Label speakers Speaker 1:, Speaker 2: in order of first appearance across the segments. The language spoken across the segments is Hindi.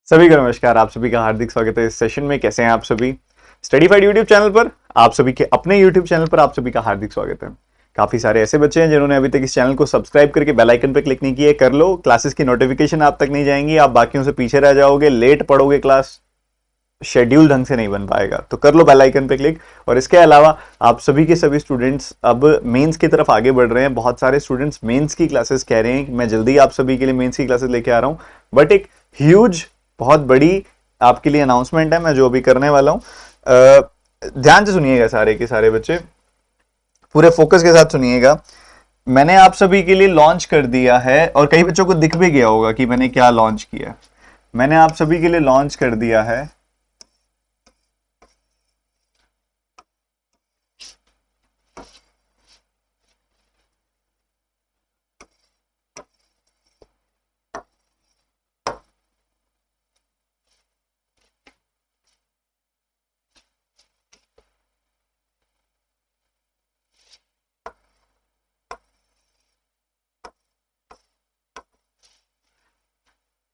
Speaker 1: सभी को नमस्कार। आप सभी का हार्दिक स्वागत है इस सेशन में। कैसे हैं आप सभी? स्टडीफाइड यूट्यूब चैनल पर आप सभी के अपने यूट्यूब चैनल पर आप सभी का हार्दिक स्वागत है। काफी सारे ऐसे बच्चे हैं जिन्होंने अभी तक इस चैनल को सब्सक्राइब करके बेल आइकन पर क्लिक नहीं किया है। कर लो, क्लासेस की नोटिफिकेशन आप तक नहीं जाएंगी, आप बाकियों से पीछे रह जाओगे, लेट पढ़ोगे, क्लास शेड्यूल ढंग से नहीं बन पाएगा। तो कर लो बेल आइकन पे क्लिक। और इसके अलावा आप सभी के सभी स्टूडेंट्स अब मेंस की तरफ आगे बढ़ रहे हैं। बहुत सारे स्टूडेंट्स मेंस की क्लासेस कह रहे हैं कि मैं जल्दी आप सभी के लिए मेंस की क्लासेस लेके आ रहा हूं। बट एक ह्यूज, बहुत बड़ी आपके लिए अनाउंसमेंट है मैं जो अभी करने वाला हूं। ध्यान से सुनिएगा सारे के सारे बच्चे, पूरे फोकस के साथ सुनिएगा। मैंने आप सभी के लिए लॉन्च कर दिया है और कई बच्चों को दिख भी गया होगा कि मैंने क्या लॉन्च किया। मैंने आप सभी के लिए लॉन्च कर दिया है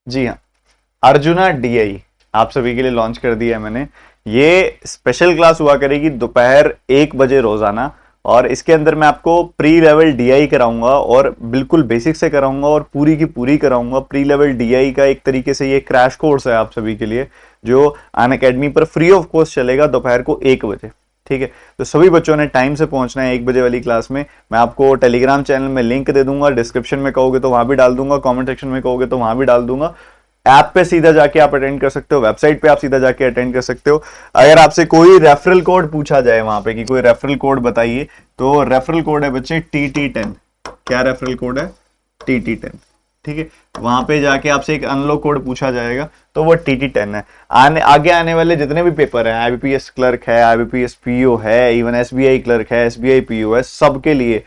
Speaker 1: जी हाँ, अर्जुना डीआई आप सभी के लिए लॉन्च कर दिया है मैंने। ये स्पेशल क्लास हुआ करेगी दोपहर 1 बजे रोजाना। और इसके अंदर मैं आपको प्री लेवल डीआई कराऊंगा और बिल्कुल बेसिक से कराऊंगा और पूरी की पूरी कराऊंगा। प्री लेवल डीआई का एक तरीके से ये क्रैश कोर्स है आप सभी के लिए, जो अनअकैडमी पर फ्री ऑफ कॉस्ट चलेगा दोपहर को 1 बजे। ठीक है, तो सभी बच्चों ने टाइम से पहुंचना है 1 बजे वाली क्लास में। मैं आपको टेलीग्राम चैनल में लिंक दे दूंगा, डिस्क्रिप्शन में कहोगे तो वहां भी डाल दूंगा, कमेंट सेक्शन में कहोगे तो वहां भी डाल दूंगा। ऐप पे सीधा जाके आप अटेंड कर सकते हो, वेबसाइट पे आप सीधा जाके अटेंड कर सकते हो। अगर आपसे कोई रेफरल कोड पूछा जाए वहां पे कि कोई रेफरल कोड बताइए, तो रेफरल कोड है बच्चे TT10। क्या रेफरल कोड है? TT10। ठीक है, वहां पे जाके आपसे एक अनलॉक कोड पूछा जाएगा तो वो TT10 है। आगे आने वाले जितने भी पेपर हैं, IBPS क्लर्क है, IBPS PO है, इवन SBI क्लर्क है, SBI PO है, सबके लिए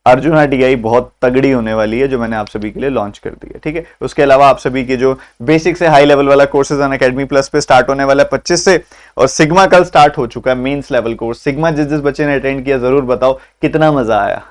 Speaker 1: अर्जुना टीआई बहुत तगड़ी होने वाली है जो मैंने आप सभी के लिए लॉन्च कर दी है। ठीक है, उसके अलावा आप सभी के जो बेसिक से हाई लेवल वाला कोर्सेज अनअकैडमी प्लस पे स्टार्ट होने वाला है 25 से। और सिग्मा कल स्टार्ट हो चुका है, मेंस लेवल कोर्स। सिग्मा जिस जिस बच्चे ने अटेंड किया जरूर बताओ कितना मजा आया,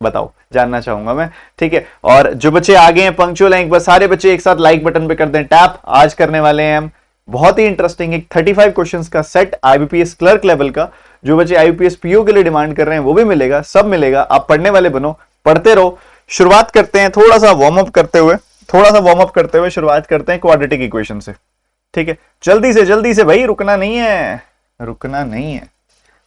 Speaker 1: बताओ, जानना चाहूंगा मैं। ठीक है, और जो बच्चे आगे हैं पंक्चुअल हैं, एक बार सारे बच्चे एक साथ लाइक बटन पे कर दें टैप। आज करने वाले हैं हम बहुत ही इंटरेस्टिंग एक 35 क्वेश्चंस का सेट आईबीपीएस क्लर्क लेवल का। जो बच्चे आईबीपीएस पीओ के लिए डिमांड कर रहे हैं वो भी मिलेगा, सब मिलेगा। आप पढ़ने वाले बनो, पढ़ते रहो। शुरुआत करते हैं थोड़ा सा वार्म अप करते हुए, शुरुआत करते हैं क्वाड्रेटिक इक्वेशन से। ठीक है, जल्दी से भाई, रुकना नहीं है, रुकना नहीं है,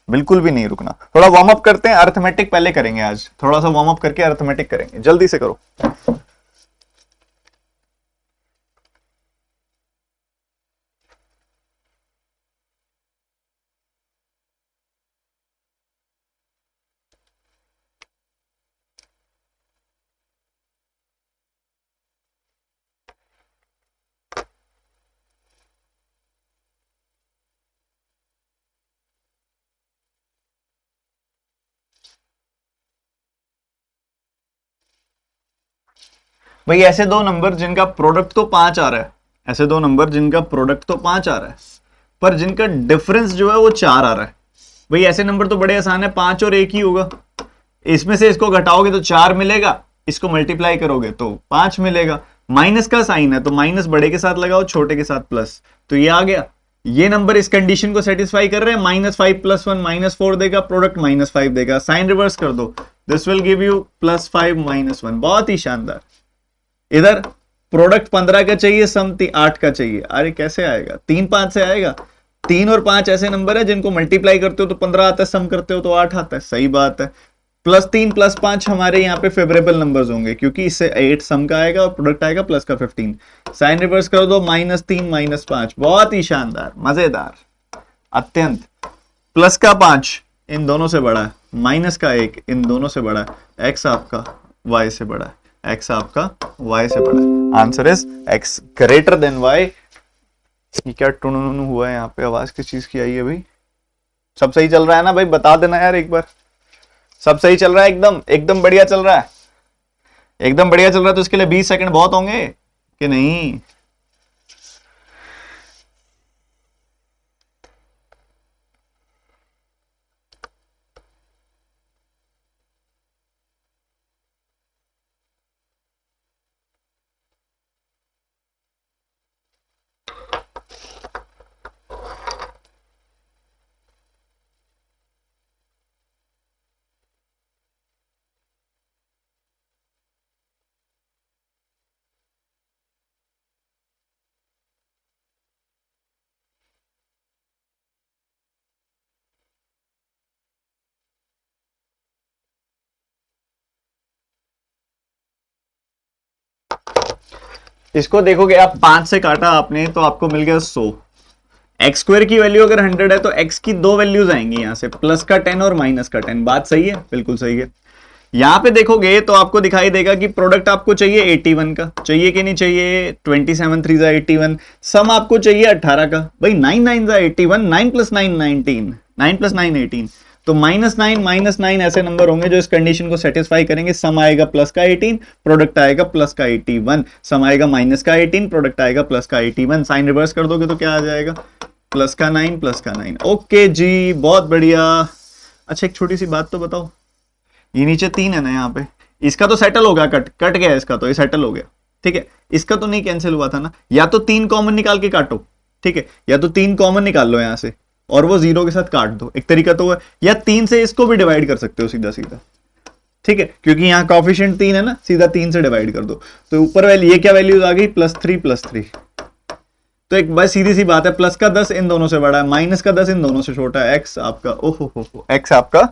Speaker 1: बिल्कुल भी नहीं रुकना। थोड़ा वार्म अप करते हैं, अर्थमेटिक पहले करेंगे आज, थोड़ा सा वार्म अप करके अर्थमेटिक करेंगे, जल्दी से करो। भाई ऐसे दो नंबर जिनका प्रोडक्ट तो 5 आ रहा है, ऐसे दो नंबर जिनका प्रोडक्ट तो 5 आ रहा है पर जिनका डिफरेंस जो है वो 4 आ रहा है। भाई ऐसे नंबर तो बड़े आसान है, 5 और 1 ही होगा। इसमें से इसको घटाओगे तो 4 मिलेगा, इसको मल्टीप्लाई करोगे तो 5 मिलेगा। माइनस का साइन है तो माइनस बड़े के साथ लगाओ, छोटे के साथ प्लस, तो ये आ गया। ये नंबर इस कंडीशन को सेटिस्फाई कर रहे हैं, -5 + 1 -4 देगा, प्रोडक्ट -5 देगा। साइन रिवर्स कर दो, दिस विल गिव यू +5 -1। बहुत ही शानदार। इधर प्रोडक्ट 15 का चाहिए, सम 8 का चाहिए। अरे कैसे आएगा? 3 5 से आएगा। 3 और 5 ऐसे नंबर है जिनको मल्टीप्लाई करते हो तो 15 आता है, सम करते हो तो 8 आता है। सही बात है। +3 +5 हमारे यहाँ पे फेवरेबल नंबर्स होंगे क्योंकि इससे 8 सम का आएगा और प्रोडक्ट आएगा प्लस का 15। साइन रिवर्स कर दो, -3 -5। बहुत ही शानदार, मजेदार, अत्यंत। प्लस का 5 इन दोनों से बड़ा है, माइनस का 1 इन दोनों से बड़ा है। एक्स आपका वाई से बड़ा है, एक्स आपका वाई से बड़ा है। Answer is X greater than Y. ये क्या टुन हुआ है यहाँ पे? आवाज किस चीज की आई है भाई? सब सही चल रहा है ना भाई? बता देना यार एक बार। सब सही चल रहा है? एकदम एकदम बढ़िया चल रहा है, एकदम बढ़िया चल रहा है। तो इसके लिए 20 सेकंड बहुत होंगे कि नहीं? इसको देखोगे आप, 5 से काटा आपने तो आपको मिल गया 100। एक्स स्क्वायर की वैल्यू अगर 100 है तो एक्स की दो वैल्यूज आएंगी यहां से, प्लस का 10 और माइनस का 10। बात सही है, बिल्कुल सही है। यहां पे देखोगे तो आपको दिखाई देगा कि प्रोडक्ट आपको चाहिए 81 का, चाहिए कि नहीं चाहिए? 27 3 81। सम आपको चाहिए 18 का। भाई 9 9 81, 9 + 9 19, 9 + 9 18। तो -9 ऐसे नंबर होंगे जो इस कंडीशन को सेटिस्फाई करेंगे। सम आएगा प्लस का 18, प्रोडक्ट आएगा प्लस का 81। सम आएगा माइनस का 18, प्रोडक्ट आएगा प्लस का 81। साइन रिवर्स कर दोगे तो क्या आ जाएगा? प्लस का 9 प्लस का 9। ओके जी, बहुत बढ़िया। अच्छा एक छोटी सी बात तो बताओ, ये नीचे 3 है ना यहाँ पे, इसका तो सेटल हो गया, कट गया इसका, तो ये सेटल हो गया। ठीक है, इसका तो नहीं कैंसिल हुआ था ना। या तो 3 कॉमन निकाल के काटो, ठीक है, या तो 3 कॉमन निकाल लो यहां से और वो 0 के साथ काट दो, एक तरीका तो है। या 3 से इसको भी डिवाइड कर सकते हो सीधा सीधा, ठीक है, क्योंकि यहाँ कॉफिशिएंट 3 है ना, सीधा 3 से डिवाइड कर दो। तो ऊपर वैल्यू ये क्या वैल्यूज आ गई? +3 तो एक बस सीधी सी बात है, प्लस का 10 इन दोनों से बड़ा है, माइनस का 10 इन दोनों से छोटा है। एक्स आपका ओहो एक्स आपका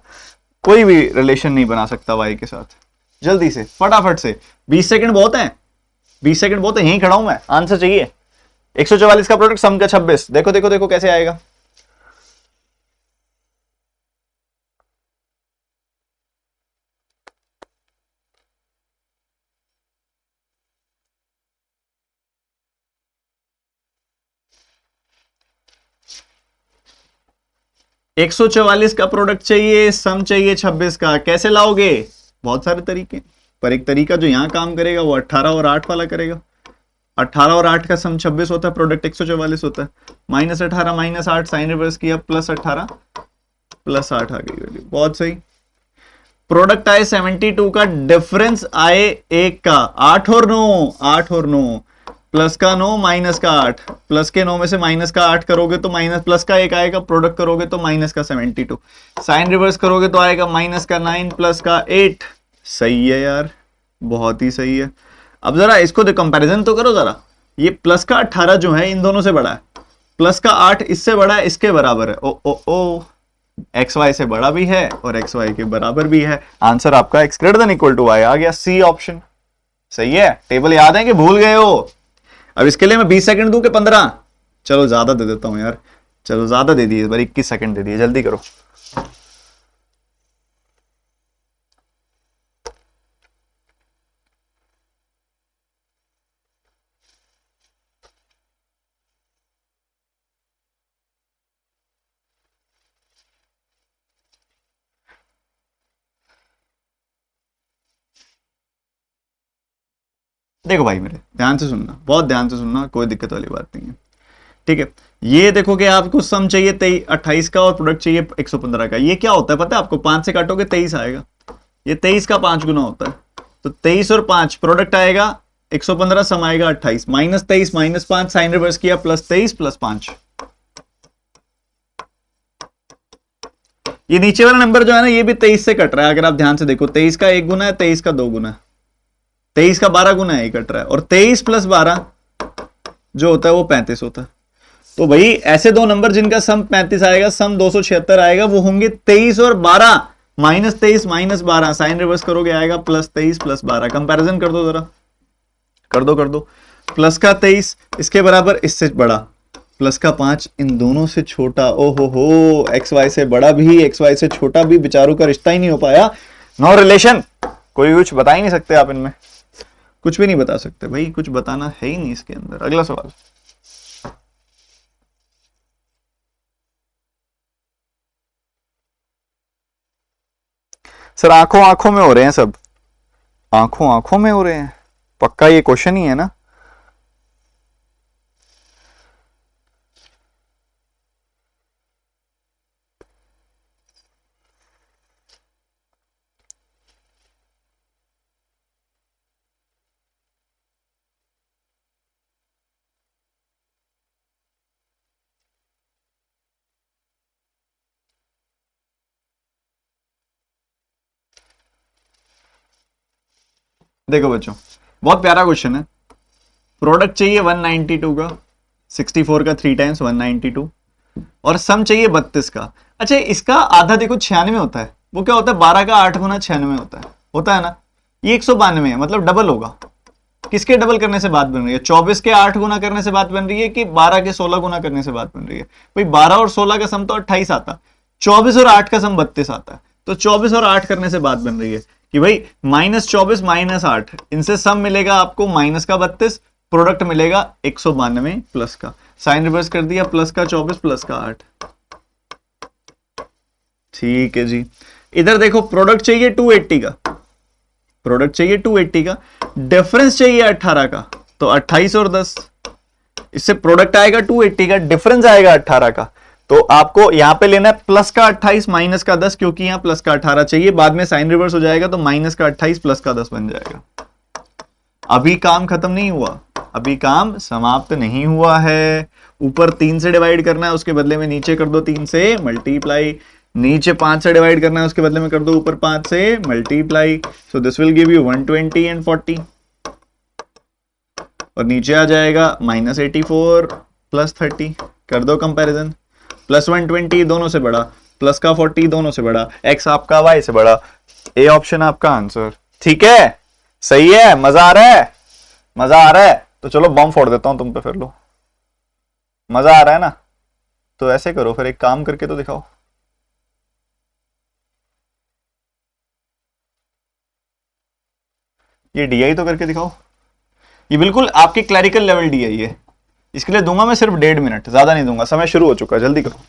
Speaker 1: कोई भी रिलेशन नहीं बना सकता वाई के साथ। जल्दी से फटाफट से, 20 सेकंड बहुत है, 20 सेकंड बहुत है, यहीं खड़ा हूं मैं, आंसर चाहिए। 144 का प्रोडक्ट सम का 26, देखो देखो देखो कैसे आएगा। एक 144 का प्रोडक्ट चाहिए, सम चाहिए 26 का, कैसे लाओगे? बहुत सारे तरीके, पर एक तरीका जो यहां काम करेगा वो 18 और 8 वाला करेगा। 18 और 8 का सम 26 होता है, प्रोडक्ट 144 होता है। -18 -8 साइन रिवर्स किया, +18 +8 आ गई वैल्यू, बहुत सही। प्रोडक्ट आए 72 का, डिफरेंस आए 1 का, 8 और 9, 8 और 9, प्लस का 9 माइनस का 8, प्लस के 9 में से माइनस का 8 करोगे तो माइनस प्लस का 1 आएगा, प्रोडक्ट करोगे तो माइनस का 72, साइन रिवर्स करोगे तो आएगा माइनस का 9 प्लस का 8। सही है यार, बहुत ही सही है। अब जरा इसको कंपैरिजन तो करो जरा, ये प्लस का 18 जो है इन दोनों से बड़ा है, प्लस का 8 इससे बड़ा है, इसके बराबर है। ओ एक्स वाई से बड़ा भी है और एक्स वाई के बराबर भी है। आंसर आपका x > y आ गया, सी ऑप्शन। सही है, टेबल याद है कि भूल गए हो? अब इसके लिए मैं 20 सेकंड दूं कि 15? चलो ज्यादा दे देता हूं यार, चलो ज्यादा दे दिए इस बार, 21 सेकंड दे दिए, जल्दी करो। देखो भाई मेरे ध्यान से सुनना, बहुत ध्यान से सुनना, कोई दिक्कत वाली बात नहीं है, ठीक है। ये देखो कि आपको सम चाहिए 28 का और प्रोडक्ट चाहिए 115 का। ये क्या होता है पता है आपको? 5 से काटोगे 23 आएगा, ये 23 का 5 गुना होता है। तो 23 और 5, प्रोडक्ट आएगा 115, सम आएगा 28, -23 -5 साइन रिवर्स किया, +23 +5। ये नीचे वाला नंबर जो है ना, ये भी 23 से कट रहा है। अगर आप ध्यान से देखो, 23 का 1 गुना है, 23 का 2 गुना है, 23 का 12 गुना है, ये कट रहा है। और 23 + 12 जो होता है वो 35 होता है। तो भाई ऐसे दो नंबर जिनका सम 35 आएगा, सम 276 आएगा, वो होंगे 23 और 12, -23 -12 साइन रिवर्स करोगे आएगा +23 +12। कंपैरिजन कर दो जरा, कर दो। प्लस का 23 इसके बराबर, इससे बड़ा, प्लस का 5 इन दोनों से छोटा। ओहो एक्स वाई से बड़ा भी, एक्स वाई से छोटा भी, बेचारों का रिश्ता ही नहीं हो पाया, नो रिलेशन। कोई कुछ बता ही नहीं सकते आप इनमें, कुछ भी नहीं बता सकते भाई, कुछ बताना है ही नहीं इसके अंदर। अगला सवाल। सर आंखों आंखों में हो रहे हैं सब, आंखों आंखों में हो रहे हैं, पक्का ये क्वेश्चन ही है ना? देखो बच्चों, बहुत प्यारा क्वेश्चन है। प्रोडक्ट चाहिए 192 का, 64 का 3 टाइम्स 192, और सम चाहिए 32 का। अच्छा इसका आधा देखो 96 होता है, वो क्या होता है? 12 का 8 गुना 96 होता है ना? ये 192 है, मतलब डबल होगा। किसके डबल करने से बात बन रही है? 24 के 8 गुना करने से बात बन रही है कि 12 के 16 गुना करने से बात बन रही है? भाई 12 और 16 का सम तो 28 आता, 24 और 8 का सम 32 आता है, तो 24 और 8 करने से बात बन रही है कि भाई -24 -8, इनसे सम मिलेगा आपको माइनस का 32, प्रोडक्ट मिलेगा 192 प्लस का, साइन रिवर्स कर दिया, प्लस का 24 प्लस का 8। ठीक है जी, इधर देखो प्रोडक्ट चाहिए 280 का, प्रोडक्ट चाहिए 280 का, डिफरेंस चाहिए 18 का, तो 28 और 10, इससे प्रोडक्ट आएगा 280 का, डिफरेंस आएगा 18 का, तो आपको यहां पे लेना है प्लस का 28 माइनस का 10, क्योंकि यहां प्लस का 18 चाहिए, बाद में साइन रिवर्स हो जाएगा तो माइनस का 28 प्लस का 10 बन जाएगा। अभी काम खत्म नहीं हुआ, अभी काम समाप्त नहीं हुआ है। ऊपर 3 से डिवाइड करना है, उसके बदले में नीचे कर दो 3 से मल्टीप्लाई, नीचे 5 से डिवाइड करना है, उसके बदले में कर दो ऊपर 5 से multiply, so this will give you 120 and 40, और नीचे आ जाएगा -84 प्लस 30, कर दो कंपैरिजन, प्लस 120 दोनों से बड़ा, प्लस का 40 दोनों से बड़ा, x आपका y से बड़ा, ए ऑप्शन आपका आंसर। ठीक है, सही है, मजा आ रहा है, मजा आ रहा है, तो चलो बम फोड़ देता हूं तुम पे, फिर लो, मजा आ रहा है ना, तो ऐसे करो, फिर एक काम करके तो दिखाओ, ये डीआई तो करके दिखाओ, ये बिल्कुल आपके क्लैरिकल लेवल डीआई है, इसके लिए दूंगा मैं सिर्फ 1.5 मिनट, ज्यादा नहीं दूंगा, समय शुरू हो चुका है, जल्दी करो।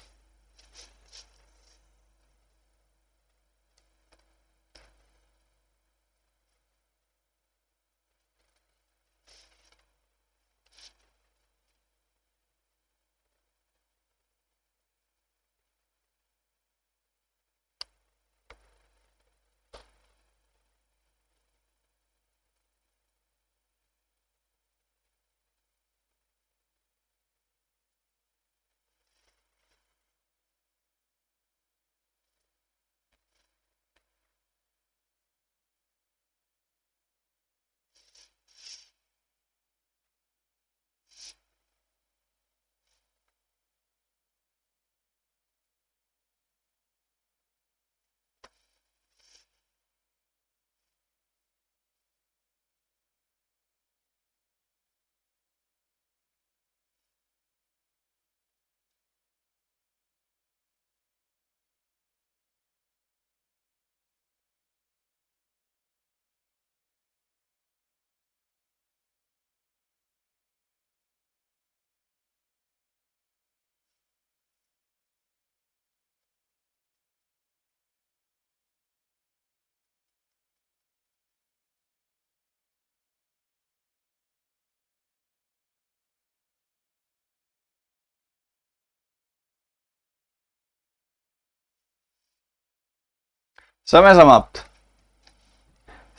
Speaker 1: समय समाप्त,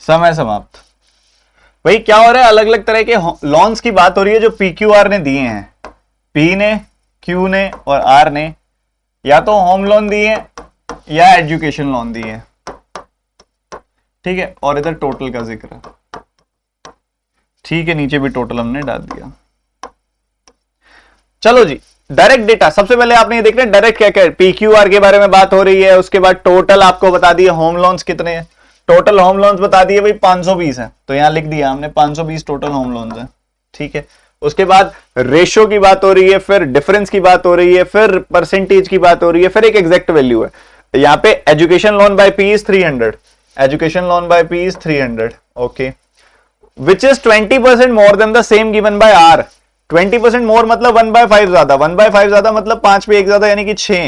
Speaker 1: समय समाप्त। भाई क्या हो रहा है, अलग अलग तरह के लॉन्स की बात हो रही है जो पी क्यू आर ने दिए हैं, पी ने, क्यू ने और आर ने, या तो होम लोन दिए या एजुकेशन लोन दिए, ठीक है, और इधर टोटल का जिक्र है, ठीक है, नीचे भी टोटल हमने डाल दिया। चलो जी, डायरेक्ट डेटा, सबसे पहले आपने ये देखना है डायरेक्ट क्या क्या, पी क्यू आर के बारे में बात हो रही है, उसके बाद टोटल आपको बता दिए होम लोन्स कितने हैं, टोटल होम लोन्स बता दिए भाई 520 है, तो यहां लिख दिया हमने 520 टोटल होम लोन्स है, ठीक है। उसके बाद रेशियो की बात हो रही है, फिर डिफरेंस की बात हो रही है, फिर परसेंटेज की बात हो रही है, फिर एक एग्जैक्ट वैल्यू है। यहाँ पे education loan by P is 300, education loan by P is 300, okay, which is 20% more than the same given by R. 20% more मतलब 1/5 ज्यादा, 1/5 ज्यादा मतलब 5 पे 1 ज्यादा, यानी कि 6,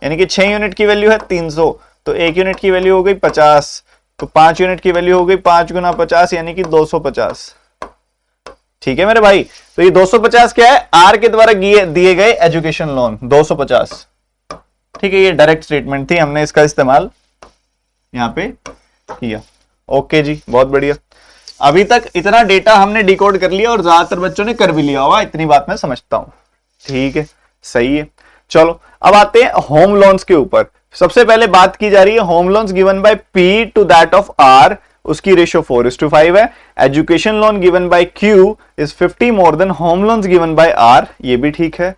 Speaker 1: यानी कि 6 यूनिट की वैल्यू है 300, तो 1 यूनिट की वैल्यू हो गई 50, तो 5 यूनिट की वैल्यू हो गई 5 गुना 50 यानी कि 250। ठीक है मेरे भाई, तो ये 250 क्या है, आर के द्वारा दिए गए एजुकेशन लोन 250, ठीक है, ये डायरेक्ट स्टेटमेंट थी, हमने इसका इस्तेमाल यहां पे किया। ओके जी, बहुत बढ़िया, अभी तक इतना डेटा हमने डिकोड कर लिया और ज्यादातर बच्चों ने कर भी लिया होगा, इतनी बात मैं समझता हूं, ठीक है, सही है। चलो अब आते हैं होम लोन्स के ऊपर। सबसे पहले बात की जा रही है home loans given by P to that of R, उसकी रेशियो 4:5 है। Education loan given by Q is 50 more than home loans given by R, ये भी ठीक है,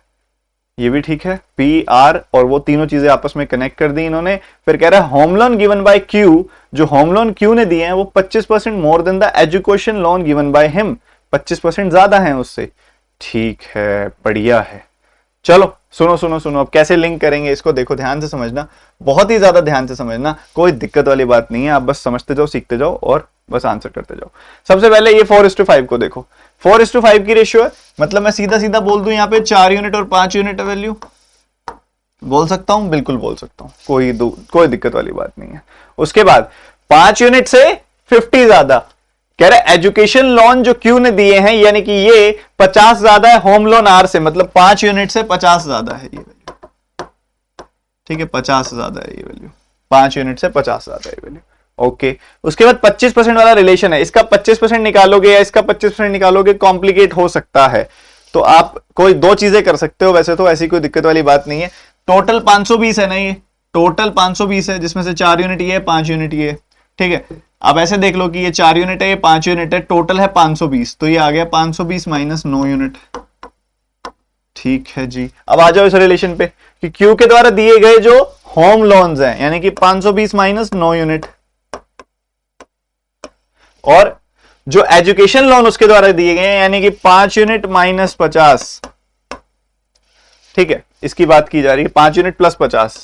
Speaker 1: ये भी ठीक है, पी आर और वो तीनों चीजें आपस में कनेक्ट कर दी इन्होंने। फिर कह रहा है home loan given by Q, जो होम लोन क्यू ने दिए हैं वो 25% मोर than the education loan given by him, 25% ज्यादा है उससे। ठीक है, बढ़िया है। चलो सुनो सुनो सुनो, अब कैसे लिंक करेंगे इसको, देखो ध्यान से समझना, बहुत ही ज्यादा ध्यान से समझना, कोई दिक्कत वाली बात नहीं है, आप बस समझते जाओ, सीखते जाओ और बस आंसर करते जाओ। सबसे पहले ये 4:5 को देखो, 4:5 की रेशियो है, मतलब मैं सीधा सीधा बोल दूं यहाँ पे 4 यूनिट और 5 यूनिट है वैल्यू, बोल सकता हूं, बिल्कुल बोल सकता हूं, कोई दिक्कत वाली बात नहीं है। उसके बाद 5 यूनिट से 50 ज्यादा, कह रहे एजुकेशन लोन जो क्यू ने दिए हैं, यानी कि ये 50 ज्यादा है होम लोन आर से, मतलब 5 यूनिट से 50 ज्यादा है ये वैल्यू। ठीक है, 50 ज्यादा है ये वैल्यू, 5 यूनिट से 50 ज्यादा है वैल्यू। ओके, उसके बाद 25% वाला रिलेशन है, इसका 25% निकालोगे या इसका 25% निकालोगे, कॉम्प्लिकेट हो सकता है, तो आप कोई दो चीजें कर सकते हो, वैसे तो ऐसी कोई दिक्कत वाली बात नहीं है। टोटल 520 है ना, ये टोटल 520 है, जिसमें से 4 यूनिट ये, 5 यूनिट ये। ठीक है, अब ऐसे देख लो कि ये 4 यूनिट है, ये 5 यूनिट है, टोटल है 520, तो ये आ गया 520 माइनस 9 यूनिट। ठीक है जी, अब आ जाओ इस रिलेशन पे कि क्यू के द्वारा दिए गए जो होम लोन्स हैं, यानी कि 520 माइनस 9 यूनिट, और जो एजुकेशन लोन उसके द्वारा दिए गए हैं, यानी कि 5 यूनिट माइनस 50। ठीक है, इसकी बात की जा रही है 5 यूनिट प्लस 50,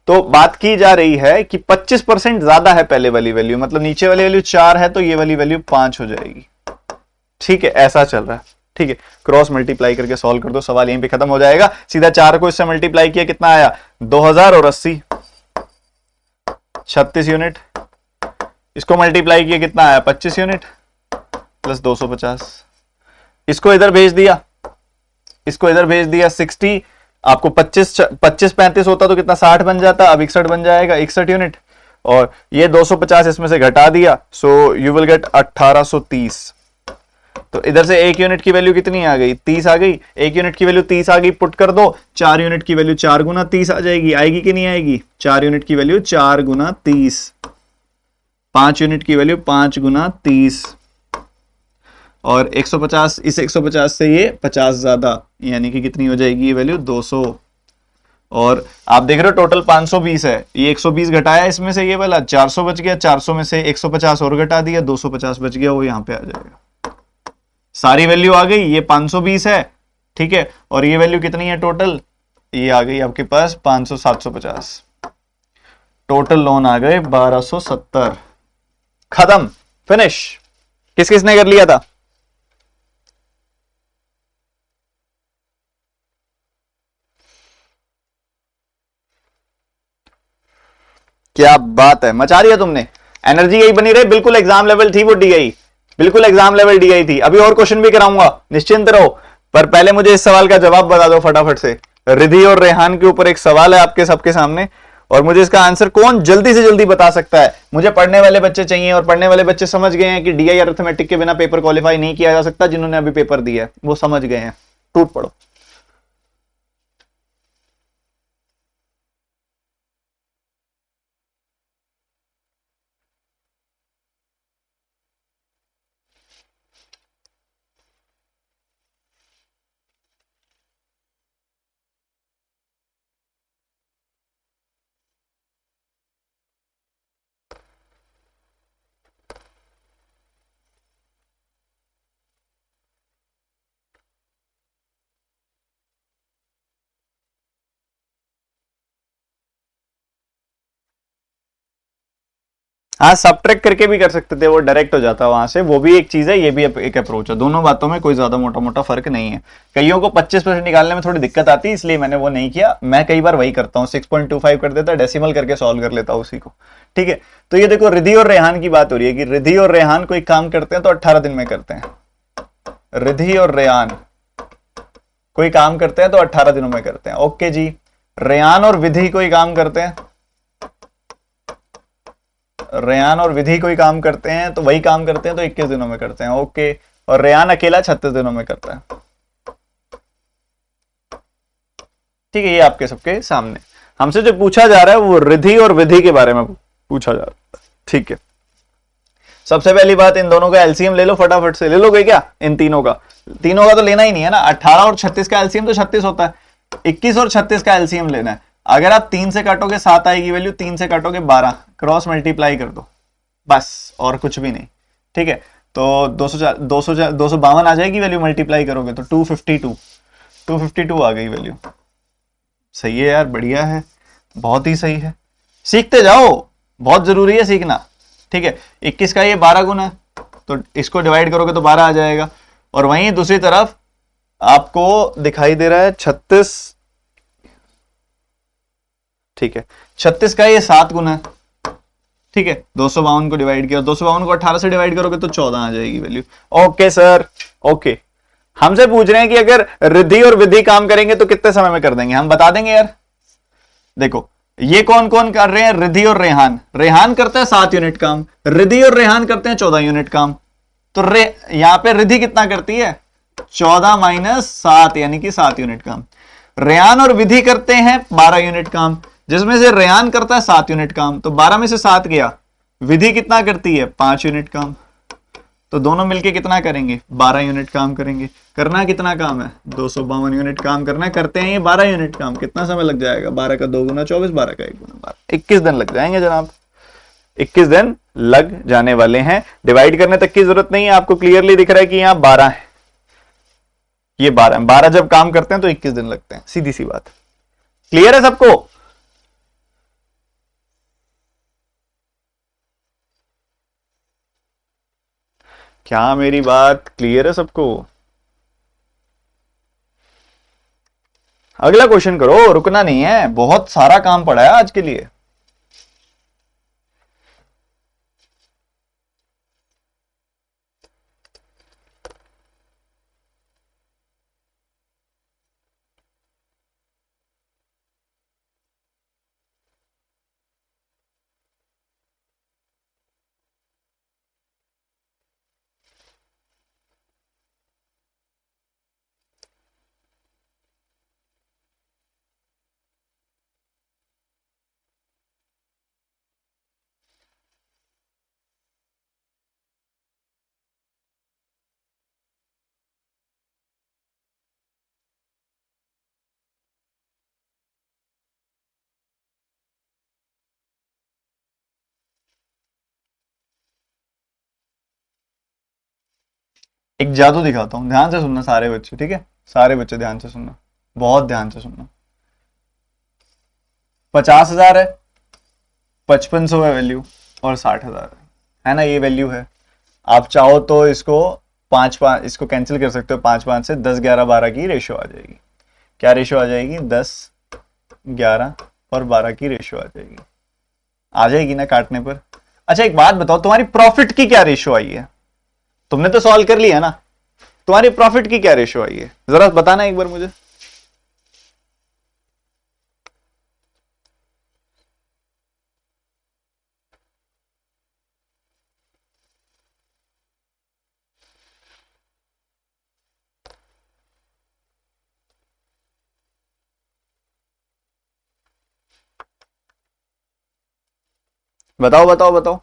Speaker 1: तो बात की जा रही है कि 25% ज्यादा है पहले वाली वैल्यू, मतलब नीचे वाली वैल्यू 4 है तो ये वाली वैल्यू 5 हो जाएगी। ठीक है, ऐसा चल रहा है। ठीक है, क्रॉस मल्टीप्लाई करके सॉल्व कर दो, सवाल यहीं पे खत्म हो जाएगा। सीधा 4 को इससे मल्टीप्लाई किया, कितना आया 2000 और 80, 36 यूनिट। इसको मल्टीप्लाई किया, कितना आया 25 यूनिट प्लस 250। इसको इधर भेज दिया, इसको इधर भेज दिया, 60, आपको 25 होता तो कितना 60 बन जाता, अब 61 बन जाएगा, 61 यूनिट, और ये 250 इसमें से घटा दिया, सो यू विल गेट 1830। तो इधर से 1 यूनिट की वैल्यू कितनी आ गई, 30 आ गई, 1 यूनिट की वैल्यू 30 आ गई, पुट कर दो, 4 यूनिट की वैल्यू 4 गुना 30 आ जाएगी, आएगी कि नहीं आएगी, 4 यूनिट की वैल्यू 4 गुना 30, 5 यूनिट की वैल्यू 5 गुना 30, और 150, इस 150 से ये 50 ज्यादा, यानी कि कितनी हो जाएगी ये वैल्यू 200, और आप देख रहे हो टोटल 520 है, ये 120 घटाया इसमें से, ये वाला 400 बच गया, 400 में से 150 और घटा दिया, 250 बच गया, वो यहां पे आ जाएगा। सारी वैल्यू आ गई, ये 520 है, ठीक है, और ये वैल्यू कितनी है टोटल, ये आ गई आपके पास 500, 750, टोटल लोन आ गए 1270। खत्म, फिनिश। किस किसने कर लिया था, क्या बात है, मचा रही है तुमने, एनर्जी यही बनी रही, बिल्कुल एग्जाम लेवल थी वो डीआई, बिल्कुल एग्जाम लेवल डीआई थी। अभी और क्वेश्चन भी कराऊंगा, निश्चिंत रहो, पर पहले मुझे इस सवाल का जवाब बता दो फटाफट से। रिद्धि और रेहान के ऊपर एक सवाल है आपके सबके सामने, और मुझे इसका आंसर कौन जल्दी से जल्दी बता सकता है। मुझे पढ़ने वाले बच्चे चाहिए, और पढ़ने वाले बच्चे समझ गए हैं कि डीआई अरिथमेटिक के बिना पेपर क्वालिफाई नहीं किया जा सकता, जिन्होंने अभी पेपर दिया है वो समझ गए हैं, टूट पड़ो। हाँ, सब्ट्रैक्ट करके भी कर सकते थे, वो डायरेक्ट हो जाता वहां से, वो भी एक चीज है, ये भी एक अप्रोच है, दोनों बातों में कोई ज्यादा मोटा मोटा फर्क नहीं है। कईयों को 25% निकालने में थोड़ी दिक्कत आती है, इसलिए मैंने वो नहीं किया, मैं कई बार वही करता हूँ, 6.25 कर देता, डेसिमल करके सॉल्व कर लेता हूँ उसी को। ठीक है, तो ये देखो रिद्धि और रेहान की बात हो रही है कि रिद्धि और रेहान कोई काम करते हैं तो 18 दिन में करते हैं। रिद्धि और रेहान कोई काम करते हैं तो 18 दिनों में करते हैं, ओके जी। रेहान और विधि कोई काम करते हैं, रेयान और विधि कोई काम करते हैं तो वही काम करते हैं तो 21 दिनों में करते हैं, ओके। और रेयान अकेला 36 दिनों में करता है। ठीक है, ये आपके सबके सामने हमसे जो पूछा जा रहा है वो रिद्धि और विधि के बारे में पूछा जा रहा है। ठीक है, सबसे पहली बात, इन दोनों का एलसीएम ले लो, फटाफट से ले लोगे क्या, इन तीनों का तो लेना ही नहीं है ना। 18 और 36 का एलसीएम तो 36 होता है, 21 और 36 का एलसीएम लेना है। अगर आप 3 से काटोगे 7 आएगी वैल्यू, 3 से काटोगे 12, क्रॉस मल्टीप्लाई कर दो बस, और कुछ भी नहीं। ठीक है, तो 252 आ जाएगी वैल्यू, मल्टीप्लाई करोगे तो 252 आ गई वैल्यू। सही है यार, बढ़िया है, बहुत ही सही है। सीखते जाओ, बहुत जरूरी है सीखना। ठीक है, 21 का ये 12 गुना, तो इसको डिवाइड करोगे तो 12 आ जाएगा। और वहीं दूसरी तरफ आपको दिखाई दे रहा है 36। ठीक है, 36 का ये 7 गुना। ठीक है, 252 को डिवाइड किया, 252 को 18 से डिवाइड करोगे तो 14 आ जाएगी वैल्यू। Okay sir, okay. हमसे पूछ रहे हैं कि अगर रिद्धि और विधि काम करेंगे तो कितने समय में कर देंगे, हम बता देंगे यार। देखो ये कौन कौन कर रहे हैं, रिद्धि और रेहान। रेहान करता है 7 यूनिट काम, रिद्धि और रेहान करते हैं 14 यूनिट काम। तो यहां पे रिद्धि कितना करती है, 14 माइनस 7 यानी कि 7 यूनिट काम। रेहान और विधि करते हैं 12 यूनिट काम, जिसमें से रेहान करता है 7 यूनिट काम, तो 12 में से 7 गया। विधि कितना करती है, 5 यूनिट काम। तो दोनों मिलके कितना करेंगे, 12 यूनिट काम करेंगे। करना कितना काम है, 252 यूनिट काम करना है। करते हैं ये 12 यूनिट काम, कितना समय लग जाएगा, 12 का 2 गुना 24, 12 का 1 गुना 12, 21 दिन लग जाएंगे जनाब। 21 दिन लग जाने वाले हैं। डिवाइड करने तक की जरूरत नहीं है, आपको क्लियरली दिख रहा है कि यहां 12 है, ये 12 है। 12 जब काम करते हैं तो 21 दिन लगते हैं, सीधी सी बात। क्लियर है सबको? क्या मेरी बात क्लियर है सबको? अगला क्वेश्चन करो, रुकना नहीं है, बहुत सारा काम पड़ा है आज के लिए। एक जादू दिखाता हूं, ध्यान से सुनना सारे बच्चे, ठीक है? सारे बच्चे ध्यान से सुनना, बहुत ध्यान से सुनना। 50,000 है, 5500 है वैल्यू, और 60,000 है ना, ये वैल्यू है। आप चाहो तो इसको 5 इसको कैंसिल कर सकते हो, 5 से 10 11 12 की रेशियो आ जाएगी। क्या रेशियो आ जाएगी, 10 11 और 12 की रेशियो आ जाएगी ना काटने पर। अच्छा एक बात बताओ, तुम्हारी प्रॉफिट की क्या रेशियो आई है? तुमने तो सॉल्व कर लिया ना, तुम्हारी प्रॉफिट की क्या रेशियो आई है, जरा बताना एक बार मुझे। बताओ बताओ बताओ।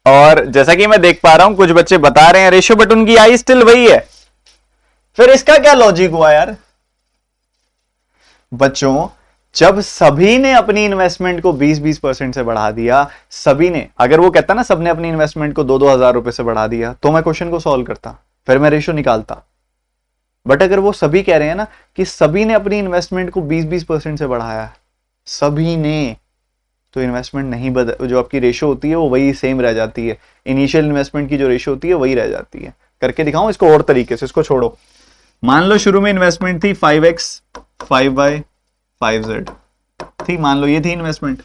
Speaker 1: और जैसा कि मैं देख पा रहा हूं कुछ बच्चे बता रहे हैं रेशियो, बट उनकी आई स्टिल वही है। फिर इसका क्या लॉजिक हुआ यार? बच्चों, जब सभी ने अपनी इन्वेस्टमेंट को 20-20% से बढ़ा दिया, सभी ने, अगर वो कहता ना सबने अपनी इन्वेस्टमेंट को 2-2 हजार रुपए से बढ़ा दिया, तो मैं क्वेश्चन को सॉल्व करता, फिर मैं रेशियो निकालता। बट अगर वो सभी कह रहे हैं ना कि सभी ने अपनी इन्वेस्टमेंट को 20-20% से बढ़ाया, सभी ने, तो इन्वेस्टमेंट नहीं बदल, जो आपकी रेशियो होती है वो वही सेम रह जाती है। इनिशियल इन्वेस्टमेंट की जो रेशियो होती है वही रह जाती है। करके दिखाऊं इसको और तरीके से, इसको छोड़ो। मान लो शुरू में इन्वेस्टमेंट थी 5x 5y 5z थी, मान लो ये थी इन्वेस्टमेंट,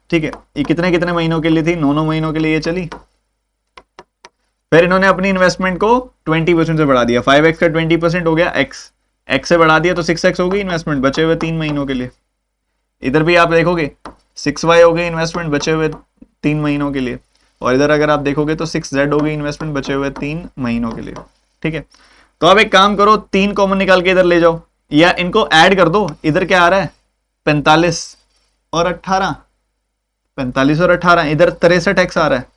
Speaker 1: ठीक है? ये कितने कितने महीनों के लिए थी, 9 महीनों के लिए ये चली। फिर इन्होंने अपनी इन्वेस्टमेंट को 20% से बढ़ा दिया, 5x का 20% हो गया x से बढ़ा दिया तो 6x हो गई इन्वेस्टमेंट, बचे हुए 3 महीनों के लिए। इधर भी आप देखोगे 6y हो गई इन्वेस्टमेंट, बचे हुए 3 महीनों के लिए। और इधर अगर आप देखोगे तो 6z हो गई इन्वेस्टमेंट, बचे हुए 3 महीनों के लिए। ठीक है, तो अब एक काम करो, 3 कॉमन निकाल के इधर ले जाओ, या इनको ऐड कर दो। इधर क्या आ रहा है, 45 और 18, 45 और 18, इधर 63x आ रहा है।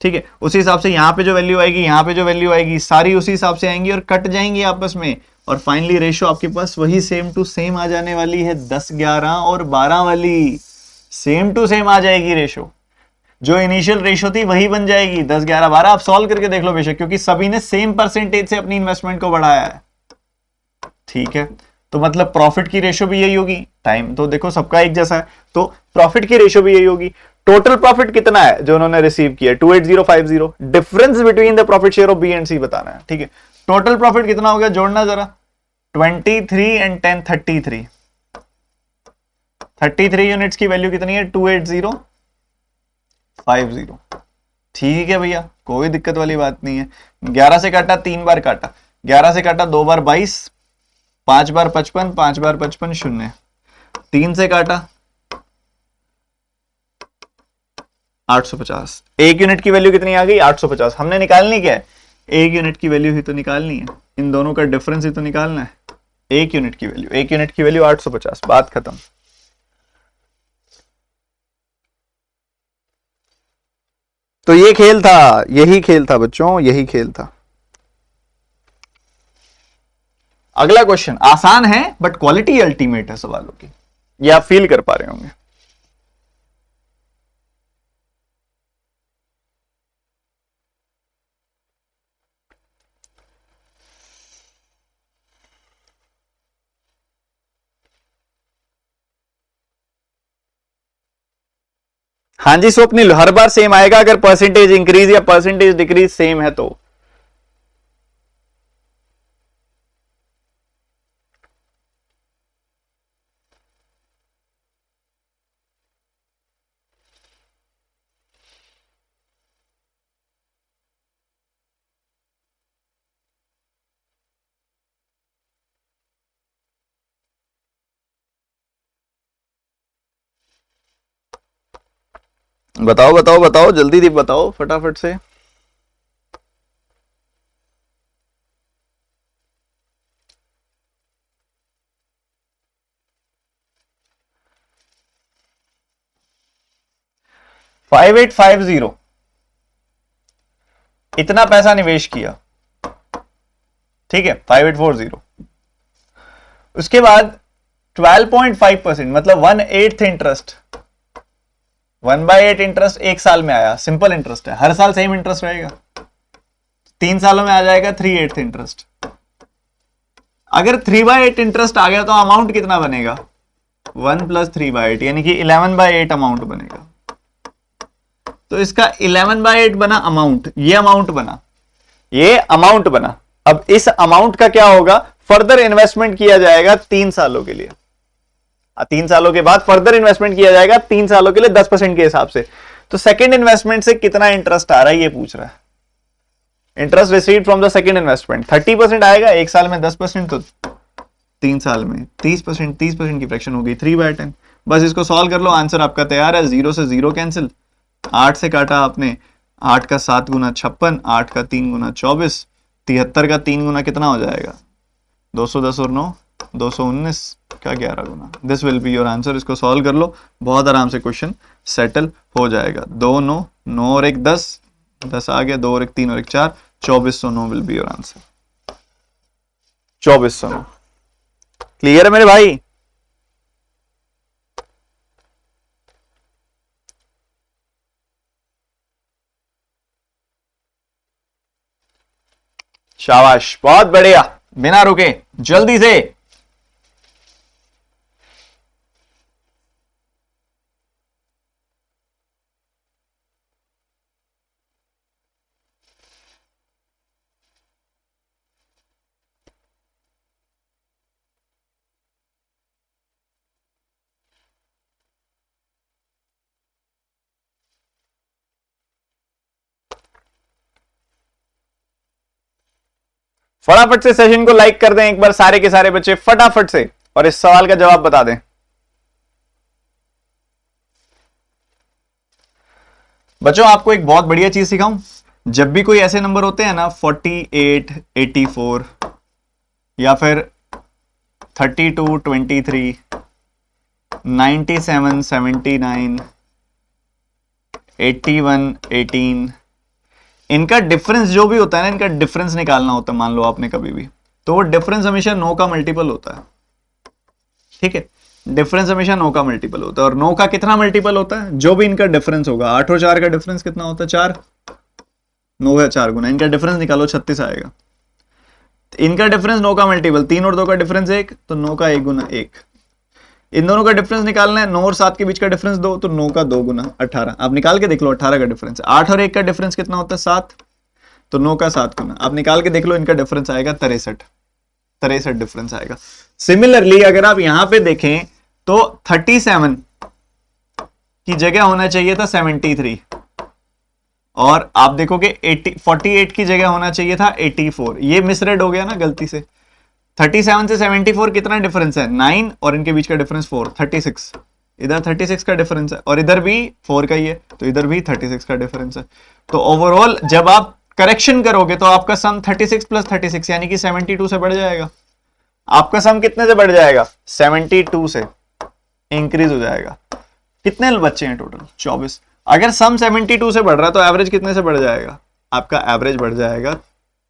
Speaker 1: ठीक है, उसी हिसाब से यहाँ पे जो वैल्यू आएगी, यहाँ पे जो वैल्यू आएगी, सारी उसी हिसाब से आएंगी और कट जाएंगी आपस में। और फाइनली रेशो आपके पास वही सेम टू सेम आ जाने वाली है, 10-11 और 12 वाली सेम टू सेम आ जाएगी रेशो। जो इनिशियल रेशो थी वही बन जाएगी 10-11-12। आप सॉल्व करके देख लो बेशक, क्योंकि सभी ने सेम परसेंटेज से अपनी इन्वेस्टमेंट को बढ़ाया है। ठीक है, तो मतलब प्रॉफिट की रेशो भी यही होगी। टाइम तो देखो सबका एक जैसा है, तो प्रॉफिट की रेशो भी यही होगी। टोटल प्रॉफिट कितना है जो उन्होंने रिसीव किया, 28050। Difference between the profit share of B and C बताना है। ठीक है, टोटल प्रॉफिट कितना हो गया, जोड़ना जरा, 23 एंड 10 33। 33 यूनिट्स की वैल्यू कितनी है, 28050। ठीक है भैया, कोई दिक्कत वाली बात नहीं है। 11 से काटा 3 बार काटा, 11 से काटा 2 बार 22, 5 बार 55, 5 बार 55 शून्य, 3 से काटा 850। एक यूनिट की वैल्यू कितनी आ गई, 850। हमने निकालनी क्या है, एक यूनिट की वैल्यू ही तो निकालनी है, इन दोनों का डिफरेंस ही तो निकालना है। एक यूनिट की वैल्यू, एक यूनिट की वैल्यू 850, बात खत्म। तो ये खेल था, यही खेल था बच्चों, यही खेल था। अगला क्वेश्चन आसान है बट क्वालिटी अल्टीमेट है सवालों की, ये आप फील कर पा रहे होंगे। हाँ जी स्वप्निल, हर बार सेम आएगा अगर परसेंटेज इंक्रीज या परसेंटेज डिक्रीज सेम है तो। बताओ बताओ बताओ, जल्दी बताओ फटाफट से। $5850 इतना पैसा निवेश किया। ठीक है, 5840। उसके बाद 12.5% मतलब 1/8 इंटरेस्ट, 1/8 इंटरेस्ट एक साल में आया। सिंपल इंटरेस्ट है, हर साल सेम इंटरेस्ट रहेगा, 3 सालों में आ जाएगा 3/8 इंटरेस्ट। अगर 3/8 इंटरेस्ट आ गया तो अमाउंट कितना बनेगा, 1 + 3/8 यानी कि 11/8 अमाउंट बनेगा। तो इसका 11/8 बना अमाउंट, ये अमाउंट बना, ये अमाउंट बना। अब इस अमाउंट का क्या होगा, फर्दर इन्वेस्टमेंट किया जाएगा 3 सालों के लिए। 3 सालों के बाद फर्दर इन्वेस्टमेंट किया जाएगा 3 सालों के लिए 10% के हिसाब से। तो सेकंड इन्वेस्टमेंट से कितना इंटरेस्ट आ रहा है ये पूछ रहा है। Interest received from the second investment 30% आएगा, एक साल में 10%, तो 3 साल में 30%, 30% की फ्रैक्शन हो गई 3/10। बस इसको सॉल्व कर लो, आंसर आपका तैयार है। 0 से 0 कैंसिल, 8 से काटा आपने, 8 का 7 गुना 56, 8 का 3 गुना 24, 73 का 3 गुना कितना हो जाएगा, 210 और 9 219 का 11 गुना। This will be your answer. इसको सॉल्व कर लो, बहुत आराम से क्वेश्चन सेटल हो जाएगा। 2 9 9 और 1 10, 10 आ गया, 2 और 1 3 और 1 4, 2409 will be your answer. 2409 clear है मेरे भाई। शाबाश, बहुत बढ़िया, बिना रुके जल्दी से। फटाफट से सेशन को लाइक कर दें एक बार सारे के सारे बच्चे, फटाफट से, और इस सवाल का जवाब बता दें। बच्चों आपको एक बहुत बढ़िया चीज सिखाऊं, जब भी कोई ऐसे नंबर होते हैं ना 48 84 या फिर 32 23 97 79 81 18, इनका डिफरेंस जो भी होता है ना, इनका डिफरेंस निकालना होता है। मान लो आपने कभी भी, तो वो डिफरेंस हमेशा 9 का मल्टीपल होता है। ठीक है, डिफरेंस हमेशा 9 का मल्टीपल होता है। और 9 का कितना मल्टीपल होता है? जो भी इनका डिफरेंस होगा। 8 और 4 का डिफरेंस कितना होता है? 4। 9 का 4 गुना, इनका डिफरेंस निकालो 36 आएगा। इनका डिफरेंस 9 का मल्टीपल, 3 और 2 का डिफरेंस 1, तो 9 का 1 गुना 1। इन दोनों का डिफरेंस निकालना है, 9 और 7 के बीच का डिफरेंस 2, तो 9 का 2 गुना 18। आप निकाल के देख लो 18 का डिफरेंस। 8 और 1 का डिफरेंस कितना होता है? 7, तो 9 का 7 गुना। आप निकाल के देख लो, इनका डिफरेंस आएगा 63 डिफरेंस आएगा। सिमिलरली अगर आप यहां पे देखें तो 37 की जगह होना चाहिए था 73, और आप देखोगे 48 की जगह होना चाहिए था 84। ये मिसरेड हो गया ना गलती से। 37 से 74 कितना डिफरेंस है? 9, और इनके बीच का डिफरेंस 4, 36। इधर 36 का डिफरेंस है, और इधर भी 4 का ही है, तो इधर भी 36 का डिफरेंस है। तो ओवरऑल जब आप करेक्शन करोगे तो आपका सम 36 प्लस 36 यानी कि 72 से बढ़ जाएगा। आपका सम कितने से बढ़ जाएगा? 72 से इंक्रीज हो जाएगा। कितने बच्चे हैं टोटल? 24। अगर सम 72 से बढ़ रहा है तो एवरेज कितने से बढ़ जाएगा? आपका एवरेज बढ़ जाएगा